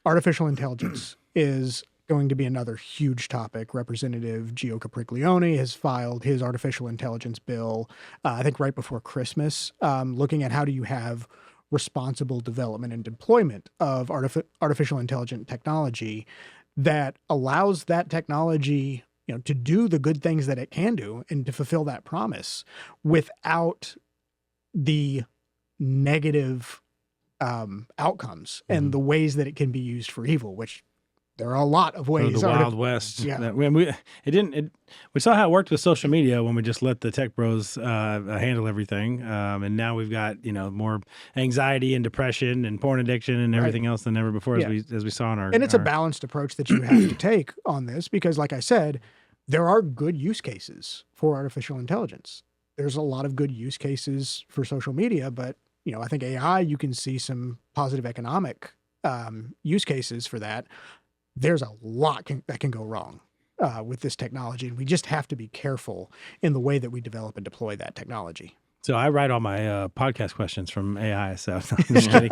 Artificial intelligence is going to be another huge topic. Representative Gio Capriglione has filed his artificial intelligence bill, I think right before Christmas, looking at how do you have responsible development and deployment of artificial intelligent technology that allows that technology, to do the good things that it can do and to fulfill that promise without the negative outcomes and the ways that it can be used for evil, which there are a lot of ways. The Wild West. Yeah. We saw how it worked with social media when we just let the tech bros handle everything. And now we've got, more anxiety and depression and porn addiction and everything else than ever before, as we saw in our. And it's a balanced approach that you have to take on this, because like I said, there are good use cases for artificial intelligence. There's a lot of good use cases for social media, but I think AI, you can see some positive economic use cases for that. There's a lot that can go wrong with this technology, and we just have to be careful in the way that we develop and deploy that technology. So I write all my podcast questions from AI, so I'm just kidding.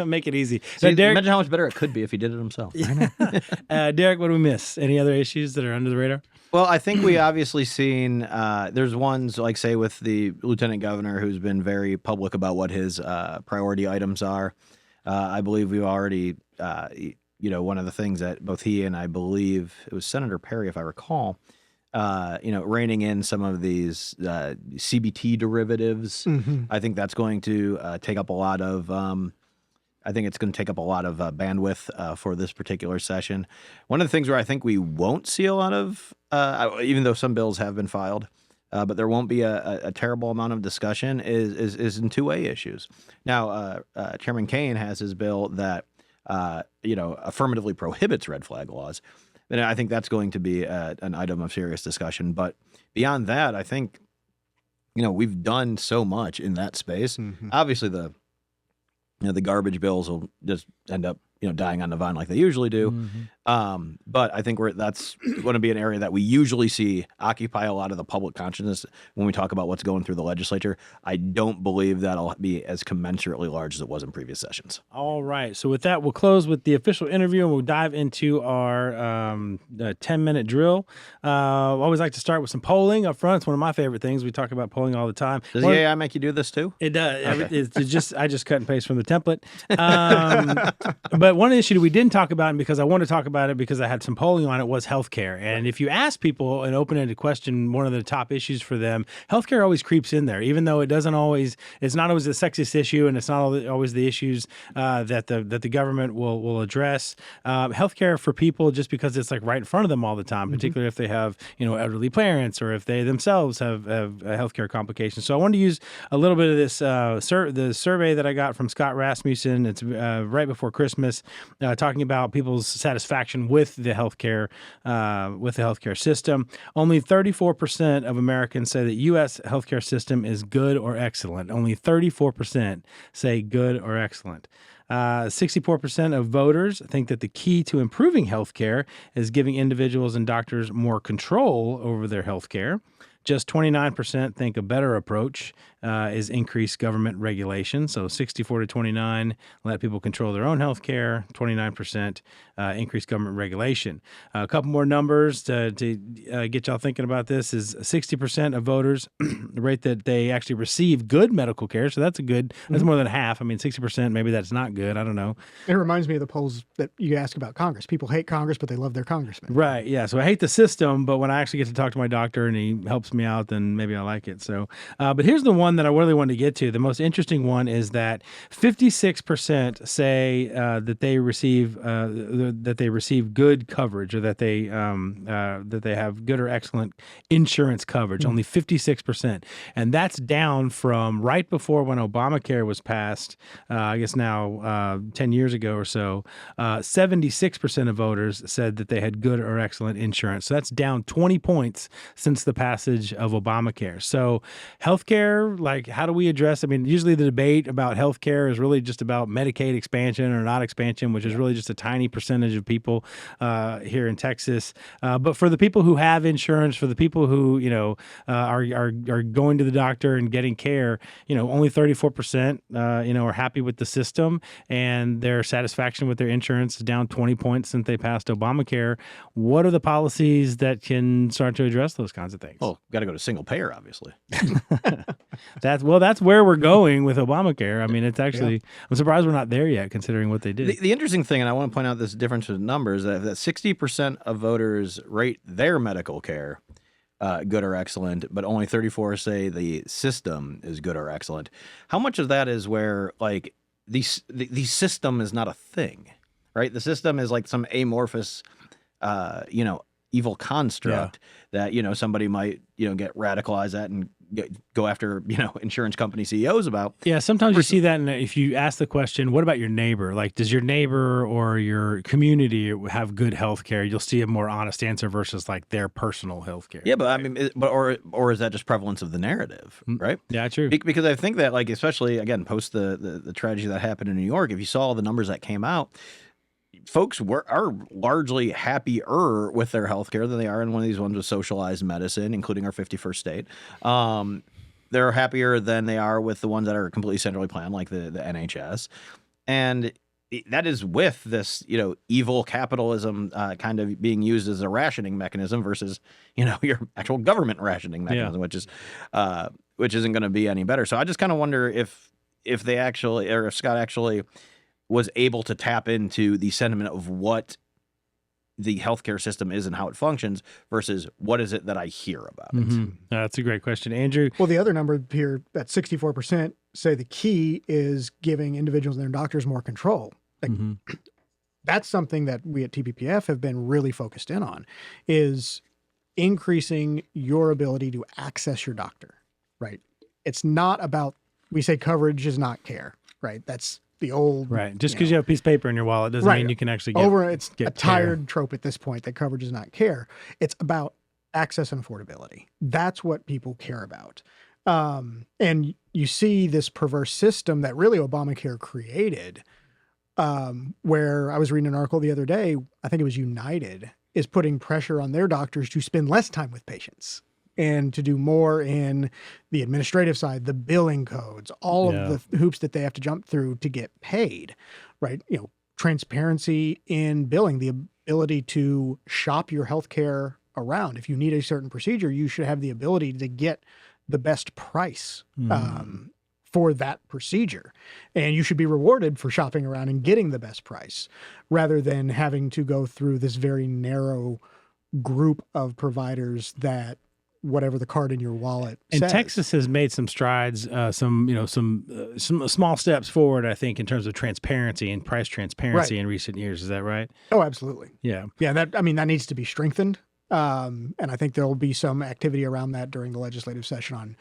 Make it easy. So Derek, imagine how much better it could be if he did it himself. Derek, what do we miss? Any other issues that are under the radar? Well, I think we obviously seen, there's ones like, say, with the lieutenant governor, who's been very public about what his priority items are. I believe we've already, one of the things that both he and I believe it was Senator Perry, if I recall, reining in some of these CBT derivatives. I think that's going to take up a lot of, bandwidth for this particular session. One of the things where I think we won't see a lot of, even though some bills have been filed, but there won't be a terrible amount of discussion is in two-way issues. Now, Chairman Kaine has his bill that, affirmatively prohibits red flag laws. And I think that's going to be an item of serious discussion. But beyond that, I think, we've done so much in that space. Obviously, the garbage bills will just end up, dying on the vine like they usually do. But I think that's going to be an area that we usually see occupy a lot of the public consciousness when we talk about what's going through the legislature. I don't believe that'll be as commensurately large as it was in previous sessions. All right. So with that, we'll close with the official interview, and we'll dive into our 10-minute drill. I always like to start with some polling up front. It's one of my favorite things. We talk about polling all the time. Does the AI make you do this too? It does. Okay. I just cut and paste from the template. But one issue we didn't talk about, and because I want to talk about it because I had some polling on it, was healthcare. And if you ask people an open-ended question, one of the top issues for them, healthcare always creeps in there, even though it's not always the sexiest issue, and it's not always the issues that the government will address. Healthcare for people, just because it's like right in front of them all the time, particularly if they have elderly parents or if they themselves have healthcare complications. So I wanted to use a little bit of this the survey that I got from Scott Rasmussen. It's right before Christmas, talking about people's satisfaction with the healthcare system. Only 34% of Americans say the U.S. healthcare system is good or excellent. Only 34% say good or excellent. 64% of voters think that the key to improving healthcare is giving individuals and doctors more control over their healthcare. Just 29% think a better approach is increased government regulation. So 64 to 29, let people control their own health care. 29% increased government regulation. A couple more numbers to get y'all thinking about this is 60% of voters rate that they actually receive good medical care. So that's that's more than half. I mean, 60%, maybe that's not good. I don't know. It reminds me of the polls that you ask about Congress. People hate Congress, but they love their congressman. Right. Yeah. So I hate the system, but when I actually get to talk to my doctor and he helps me out, then maybe I like it. So, but here's the one that I really wanted to get to. The most interesting one is that 56% say that they receive good coverage, or that they have good or excellent insurance coverage. Only 56%, and that's down from right before when Obamacare was passed. I guess now 10 years ago or so, 76% of voters said that they had good or excellent insurance. So that's down 20 points since the passage of Obamacare. So healthcare, like, how do we address? I mean, usually the debate about healthcare is really just about Medicaid expansion or not expansion, which is really just a tiny percentage of people here in Texas. But for the people who have insurance, for the people who are going to the doctor and getting care, only 34% are happy with the system, and their satisfaction with their insurance is down 20 points since they passed Obamacare. What are the policies that can start to address those kinds of things? Well, got to go to single payer, obviously. That's where we're going with Obamacare. I mean, it's actually, I'm surprised we're not there yet, considering what they did. The interesting thing, and I want to point out this difference in numbers, that 60% of voters rate their medical care good or excellent, but only 34 say the system is good or excellent. How much of that is where, like, the system is not a thing, right? The system is like some amorphous, evil construct that, somebody might, get radicalized at and go after, insurance company CEOs about. Yeah, sometimes you see that if you ask the question, what about your neighbor? Like, does your neighbor or your community have good health care? You'll see a more honest answer versus like their personal health care. Yeah, but I mean, or is that just prevalence of the narrative, right? Yeah, true. Because I think that, like, especially, again, post the tragedy that happened in New York, if you saw all the numbers that came out, folks are largely happier with their healthcare than they are in one of these ones with socialized medicine, including our 51st state. They're happier than they are with the ones that are completely centrally planned, like the NHS. And that is with this, evil capitalism kind of being used as a rationing mechanism versus, your actual government rationing mechanism, which isn't going to be any better. So I just kind of wonder if they actually, or if Scott actually was able to tap into the sentiment of what the healthcare system is and how it functions versus what is it that I hear about it. That's a great question, Andrew. Well, the other number here, that 64% say the key is giving individuals and their doctors more control. Like, that's something that we at TPPF have been really focused in on, is increasing your ability to access your doctor, right? It's not about, we say coverage is not care, right? That's the old, right. Just because you have a piece of paper in your wallet doesn't mean you can actually get it's a tired trope at this point that coverage is not care. It's about access and affordability. That's what people care about. And you see this perverse system that really Obamacare created, where I was reading an article the other day, I think it was United, is putting pressure on their doctors to spend less time with patients and to do more in the administrative side, the billing codes, all of the hoops that they have to jump through to get paid, right? Transparency in billing, the ability to shop your healthcare around. If you need a certain procedure, you should have the ability to get the best price for that procedure. And you should be rewarded for shopping around and getting the best price rather than having to go through this very narrow group of providers that whatever the card in your wallet says. And Texas has made some strides, some small steps forward, I think, in terms of transparency and price transparency in recent years. Is that right? Oh, absolutely. Yeah. Yeah. That needs to be strengthened. And I think there will be some activity around that during the legislative session on,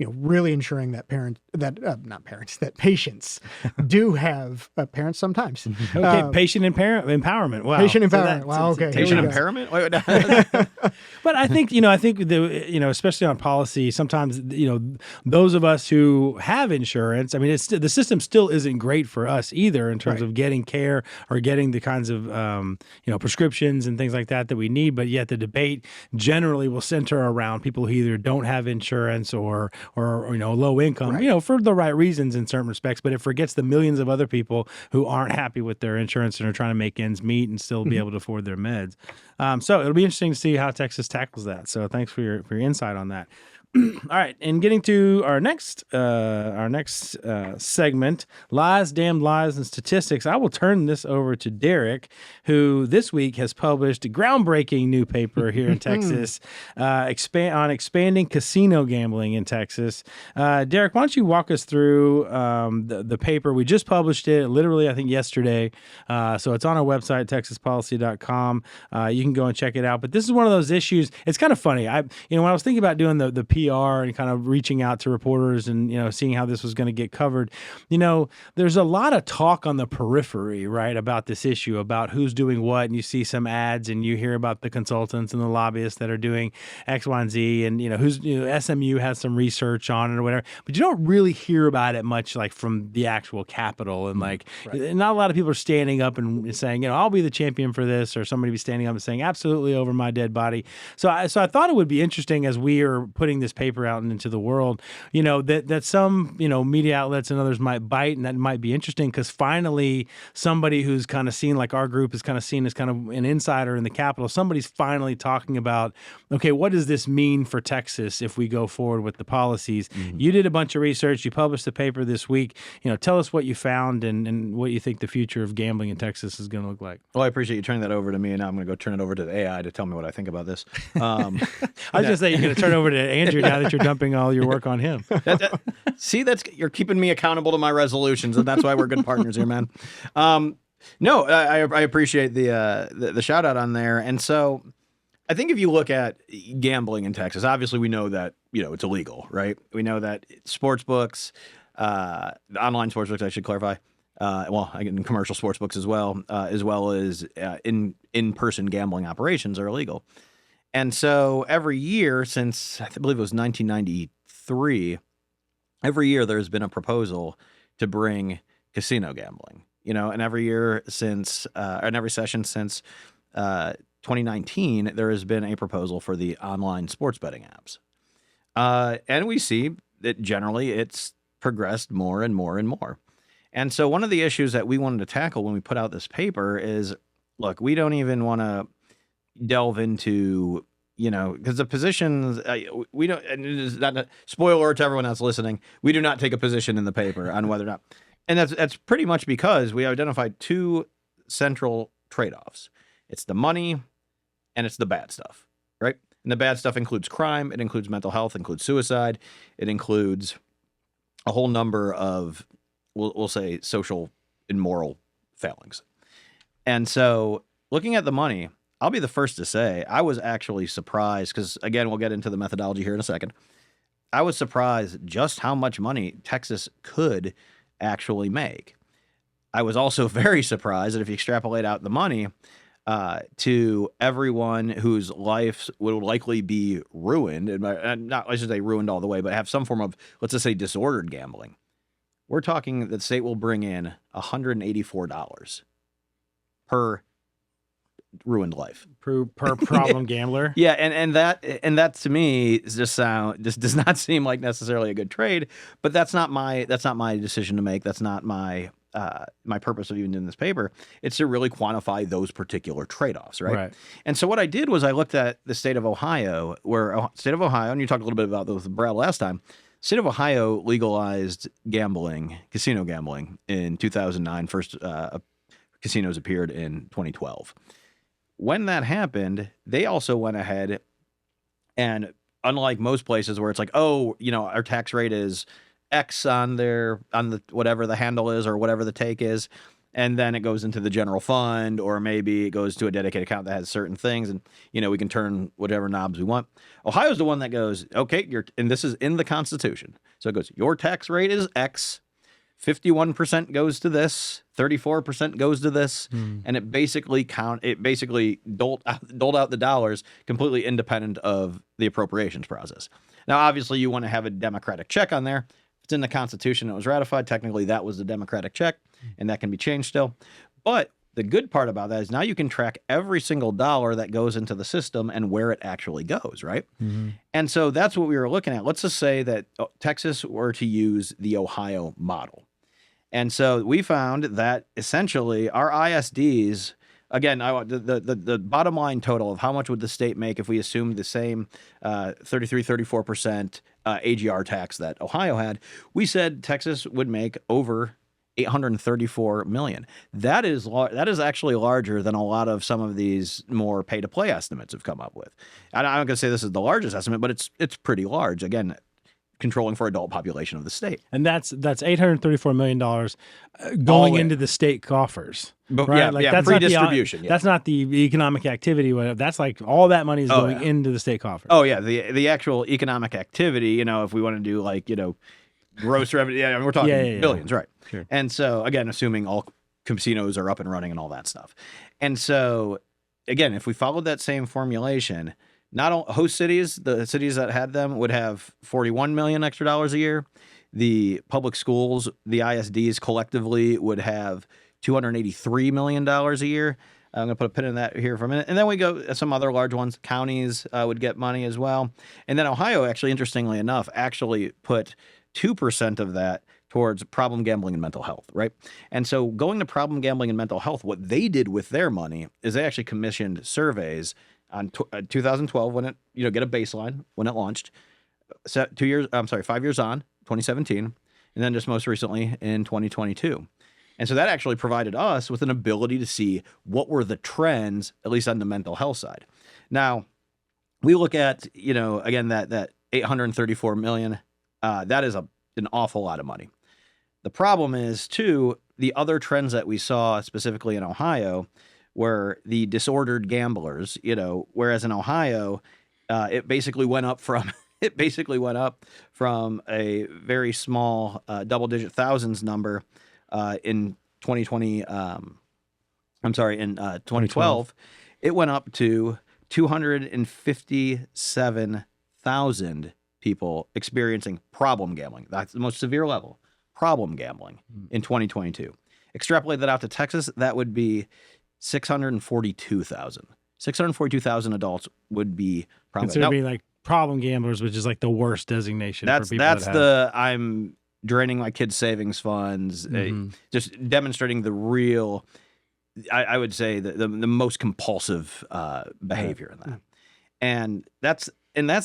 really ensuring that that patients do have parents sometimes. Okay, patient empowerment. Wow. Patient empowerment. Wow. Okay. Patient Here we go. impairment? Wait, But I think, especially on policy, sometimes, those of us who have insurance, I mean, the system still isn't great for us either in terms of getting care or getting the kinds of, prescriptions and things like that we need. But yet the debate generally will center around people who either don't have insurance or low income, for the right reasons in certain respects. But it forgets the millions of other people who aren't happy with their insurance and are trying to make ends meet and still be able to afford their meds. So it'll be interesting to see how Texas tackles that. So thanks for your insight on that. All right, and getting to our next segment, lies, damned lies, and statistics. I will turn this over to Derek, who this week has published a groundbreaking new paper here in Texas, expanding casino gambling in Texas. Derek, why don't you walk us through the paper? We just published it, literally, I think yesterday. So it's on our website, texaspolicy.com. You can go and check it out. But this is one of those issues. It's kind of funny. When I was thinking about doing the PR and kind of reaching out to reporters and seeing how this was going to get covered, there's a lot of talk on the periphery, right, about this issue, about who's doing what, and you see some ads and you hear about the consultants and the lobbyists that are doing X, Y, and Z, and SMU has some research on it or whatever, but you don't really hear about it much, like from the actual Capitol, and not a lot of people are standing up and saying, I'll be the champion for this, or somebody be standing up and saying absolutely over my dead body. So I thought it would be interesting as we are putting this paper out into the world, that some, media outlets and others might bite, and that might be interesting because finally somebody who's kind of seen, like our group is kind of seen as kind of an insider in the Capitol, somebody's finally talking about, okay, what does this mean for Texas if we go forward with the policies? Mm-hmm. You did a bunch of research. You published the paper this week. Tell us what you found and what you think the future of gambling in Texas is going to look like. Well, I appreciate you turning that over to me, and now I'm going to go turn it over to the AI to tell me what I think about this. I was going to say you're going to turn over to Andrew now that you're dumping all your work on him. See, you're keeping me accountable to my resolutions, and that's why we're good partners here, man. No, I appreciate the shout out on there. And so I think if you look at gambling in Texas, obviously we know that, it's illegal, right? We know that sports books, online sports books, I should clarify. In commercial sports books as well as in-person gambling operations are illegal. And so every year since, I believe it was 1993, every year there's been a proposal to bring casino gambling, and every year since, and every session since 2019, there has been a proposal for the online sports betting apps. And we see that generally it's progressed more and more and more. And so one of the issues that we wanted to tackle when we put out this paper is, look, we don't even want to delve into, because the positions, we don't, and it is not a spoiler to everyone else listening, we do not take a position in the paper on whether or not. And that's pretty much because we identified two central trade-offs. It's the money and it's the bad stuff, right? And the bad stuff includes crime, it includes mental health, it includes suicide, it includes a whole number of, we'll say, social and moral failings. And so looking at the money, I'll be the first to say I was actually surprised because, again, we'll get into the methodology here in a second. I was surprised just how much money Texas could actually make. I was also very surprised that if you extrapolate out the money to everyone whose life would likely be ruined, and not, I should say ruined all the way, but have some form of, let's just say, disordered gambling. We're talking that the state will bring in $184 per ruined life, per problem gambler. Yeah, and that to me just does not seem like necessarily a good trade. But that's not my decision to make. That's not my purpose of even doing this paper. It's to really quantify those particular trade-offs, right? And so what I did was I looked at the state of Ohio, and you talked a little bit about this with Brad last time. State of Ohio legalized casino gambling in 2009. First casinos appeared in 2012. When that happened, they also went ahead and, unlike most places where it's like, our tax rate is X on the whatever the handle is or whatever the take is, and then it goes into the general fund, or maybe it goes to a dedicated account that has certain things, and we can turn whatever knobs we want. Ohio's the one that goes, okay, and this is in the Constitution. So it goes, your tax rate is X, 51% goes to this, 34% goes to this, and it basically doled out the dollars completely independent of the appropriations process. Now, obviously, you want to have a Democratic check on there. It's in the Constitution. It was ratified. Technically, that was the Democratic check, and that can be changed still. But the good part about that is now you can track every single dollar that goes into the system and where it actually goes, right? And so that's what we were looking at. Let's just say that Texas were to use the Ohio model. And so we found that essentially our ISDs, again, the bottom line total of how much would the state make if we assumed the same 34% AGR tax that Ohio had, we said Texas would make over $834 million. That is actually larger than a lot of some of these more pay-to-play estimates have come up with. I'm not going to say this is the largest estimate, but it's pretty large. Again, controlling for adult population of the state. And that's $834 million going into the state coffers. Right? That's pre-distribution. That's not the economic activity. That's like all that money is going into the state coffers. Oh, yeah. The actual economic activity, if we want to do gross revenue, we're talking billions, right? Sure. And so, again, assuming all casinos are up and running and all that stuff. And so, again, if we followed that same formulation, not all host cities, the cities that had them would have $41 million extra dollars a year. The public schools, the ISDs collectively would have $283 million a year. I'm going to put a pin in that here for a minute. And then we go some other large ones. Counties would get money as well. And then Ohio, actually, interestingly enough, actually put 2% of that towards problem gambling and mental health, right? And so going to problem gambling and mental health, what they did with their money is they actually commissioned surveys on 2012 when it, get a baseline when it launched. 5 years on, 2017, and then just most recently in 2022. And so that actually provided us with an ability to see what were the trends, at least on the mental health side. Now, we look at, again, that $834 million, that is an awful lot of money. The problem is, too, the other trends that we saw specifically in Ohio were the disordered gamblers, whereas in Ohio, it basically went up from a very small double-digit thousands number in 2020. In 2012, it went up to 257,000 people experiencing problem gambling. That's the most severe level, problem gambling in 2022. Extrapolate that out to Texas, that would be 642,000. 642,000 adults would be considered being like problem gamblers, which is like the worst designation for people. That's I'm draining my kids' savings funds, just demonstrating the real, I would say the most compulsive behavior in that. And that's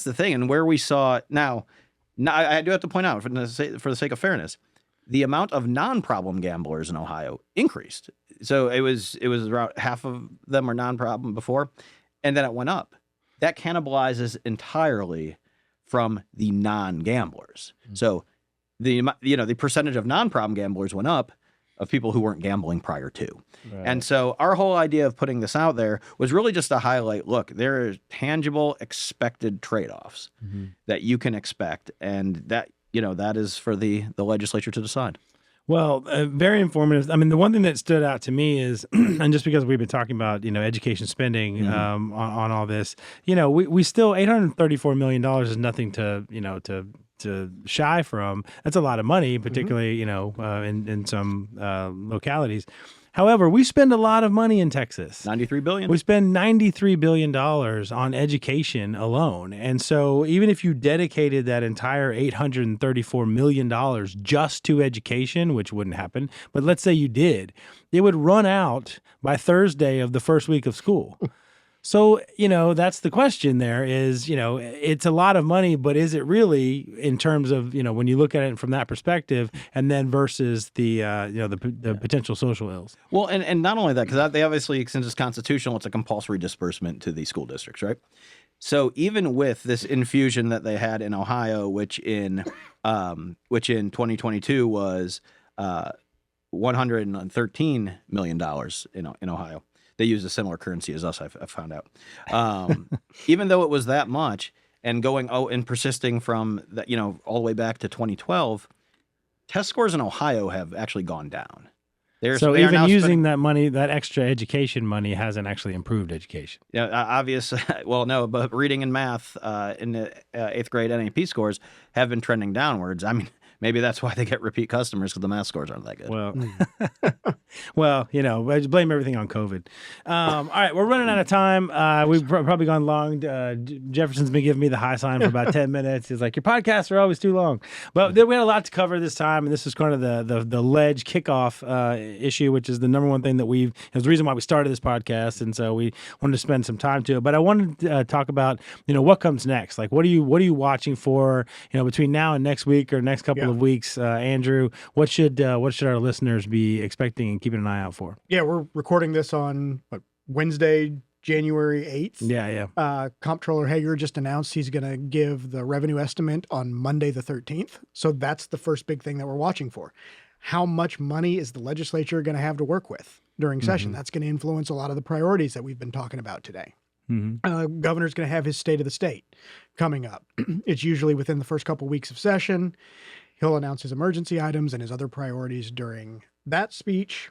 the thing. And where we saw now I do have to point out for the sake of fairness, the amount of non-problem gamblers in Ohio increased. So it was around half of them were non-problem before, and then it went up. That cannibalizes entirely from the non-gamblers. So the percentage of non-problem gamblers went up of people who weren't gambling prior to. Right. And so our whole idea of putting this out there was really just to highlight, look, there are tangible expected trade-offs that you can expect, and that is for the legislature to decide. Well, very informative. I mean, the one thing that stood out to me is, and just because we've been talking about, education spending on all this, we still $834 million is nothing to shy from. That's a lot of money, particularly, in some localities. However, we spend a lot of money in Texas. $93 billion. We spend $93 billion on education alone. And so even if you dedicated that entire $834 million just to education, which wouldn't happen, but let's say you did, it would run out by Thursday of the first week of school. So, that's the question there is, it's a lot of money, but is it really in terms of, when you look at it from that perspective and then versus the potential social ills? Well, and not only that, because they obviously, since it's constitutional, it's a compulsory disbursement to the school districts, right? So even with this infusion that they had in Ohio, which in 2022 was $113 million in Ohio. They use a similar currency as us, I've found out. Even though it was that much, and going and persisting from that, all the way back to 2012, test scores in Ohio have actually gone down. So even using that money, that extra education money, hasn't actually improved education. Yeah, obvious. Well, no, but reading and math in the 8th grade NAP scores have been trending downwards. I mean, maybe that's why they get repeat customers, because the math scores aren't that good. Well, I just blame everything on COVID. All right, we're running out of time. We've probably gone long. Jefferson's been giving me the high sign for about 10 minutes. He's like, your podcasts are always too long. But we had a lot to cover this time, and this is kind of the ledge kickoff issue, which is the number one thing that it was the reason why we started this podcast, and so we wanted to spend some time to it. But I wanted to talk about, what comes next. Like, what are you watching for, between now and next week or next couple of weeks, Andrew? What should our listeners be expecting and keeping an eye out for? Yeah, we're recording this on Wednesday, January 8th. Yeah. Comptroller Hager just announced he's going to give the revenue estimate on Monday the 13th. So that's the first big thing that we're watching for. How much money is the legislature going to have to work with during session? That's going to influence a lot of the priorities that we've been talking about today. Governor's going to have his State of the State coming up. It's usually within the first couple weeks of session. He'll announce his emergency items and his other priorities during that speech.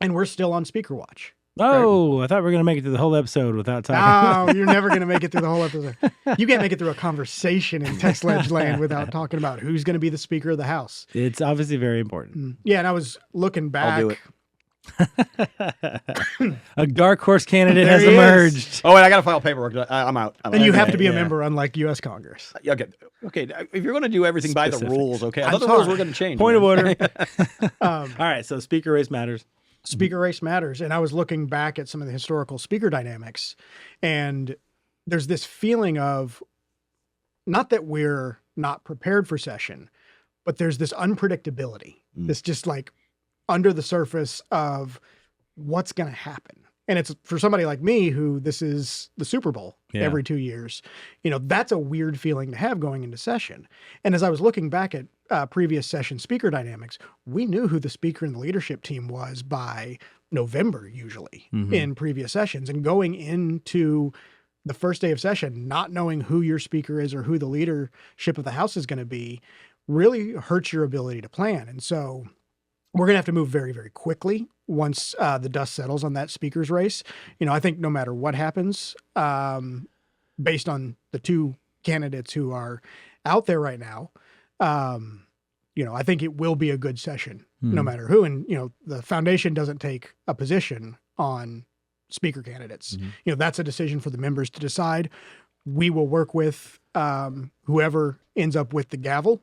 And we're still on speaker watch. Oh, right? I thought we were going to make it through the whole episode without talking. No, you're never going to make it through the whole episode. You can't make it through a conversation in text ledge land without talking about who's going to be the Speaker of the House. It's obviously very important. Yeah, and I was looking back. I'll do it. A dark horse candidate has emerged. Oh, wait, I got to file paperwork. I'm out. And you have to be a member, unlike U.S. Congress. Okay. If you're going to do everything by the rules, okay. I thought the rules were going to change. Point of order. All right. So speaker race matters. Speaker race matters. And I was looking back at some of the historical speaker dynamics, and there's this feeling of not that we're not prepared for session, but there's this unpredictability. This just like under the surface of what's going to happen. And it's for somebody like me, who this is the Super Bowl every 2 years, that's a weird feeling to have going into session. And as I was looking back at previous session speaker dynamics, we knew who the speaker and the leadership team was by November, usually in previous sessions. And going into the first day of session, not knowing who your speaker is or who the leadership of the House is going to be really hurts your ability to plan. And so we're going to have to move very, very quickly once the dust settles on that speaker's race. I think no matter what happens, based on the two candidates who are out there right now, I think it will be a good session no matter who. And, the foundation doesn't take a position on speaker candidates. That's a decision for the members to decide. We will work with whoever ends up with the gavel.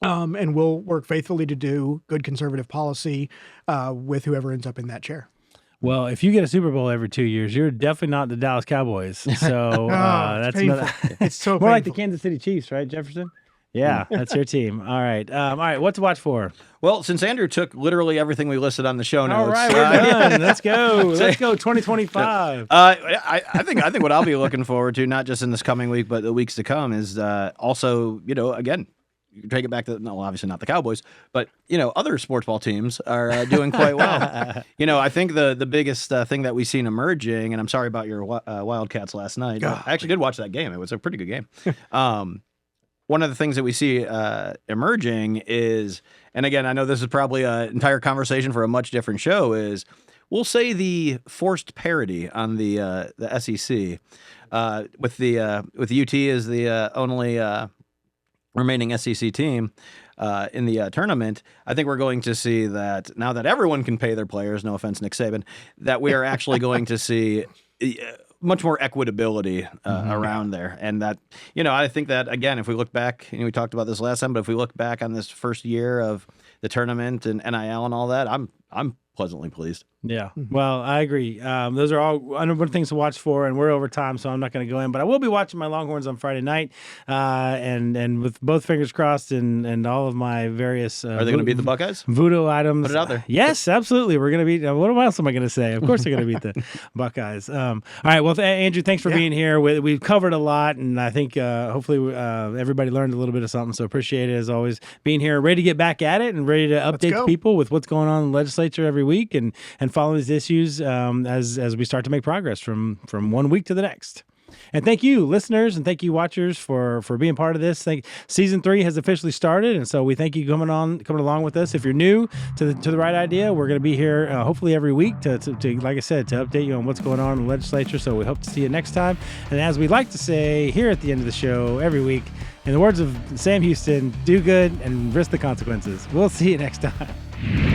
And we'll work faithfully to do good conservative policy with whoever ends up in that chair. Well, if you get a Super Bowl every 2 years, you're definitely not the Dallas Cowboys. So that's painful. It's so more painful. like the Kansas City Chiefs, right, Jefferson? Yeah, that's your team. All right. What to watch for? Well, since Andrew took literally everything we listed on the show notes. All right, we're done. Let's go. Let's go 2025. I think what I'll be looking forward to, not just in this coming week, but the weeks to come, is also, again, you can take it back to, no, obviously not the Cowboys, but, other sports ball teams are doing quite well. I think the biggest thing that we've seen emerging, and I'm sorry about your Wildcats last night. I actually did watch that game. It was a pretty good game. One of the things that we see emerging is, and again, I know this is probably an entire conversation for a much different show, is we'll say the forced parity on the SEC with UT as the only remaining SEC team in the tournament. I think we're going to see that now that everyone can pay their players, no offense, Nick Saban, that we are actually going to see much more equitability around there. And that, I think that, again, if we look back, we talked about this last time, but if we look back on this first year of the tournament and NIL and all that, I'm pleasantly pleased. Yeah. Well, I agree. Those are all wonderful things to watch for, and we're over time, so I'm not going to go in. But I will be watching my Longhorns on Friday night, and with both fingers crossed, and all of my various. Are they going to beat the Buckeyes? Voodoo items. Put it out there. Yes, absolutely. We're going to beat. What else am I going to say? Of course, they're going to beat the Buckeyes. All right. Well, Andrew, thanks for being here. We've covered a lot, and I think hopefully everybody learned a little bit of something. So appreciate it as always being here, ready to get back at it, and ready to update people with what's going on in the legislature every week, and follow these issues as we start to make progress from 1 week to the next. And thank you, listeners, and thank you, watchers, for being part of this. Season 3 has officially started, and so we thank you coming along with us. If you're new to the right idea, we're going to be here hopefully every week to like I said, to update you on what's going on in the legislature. So we hope to see you next time. And as we like to say here at the end of the show every week, in the words of Sam Houston, do good and risk the consequences. We'll see you next time.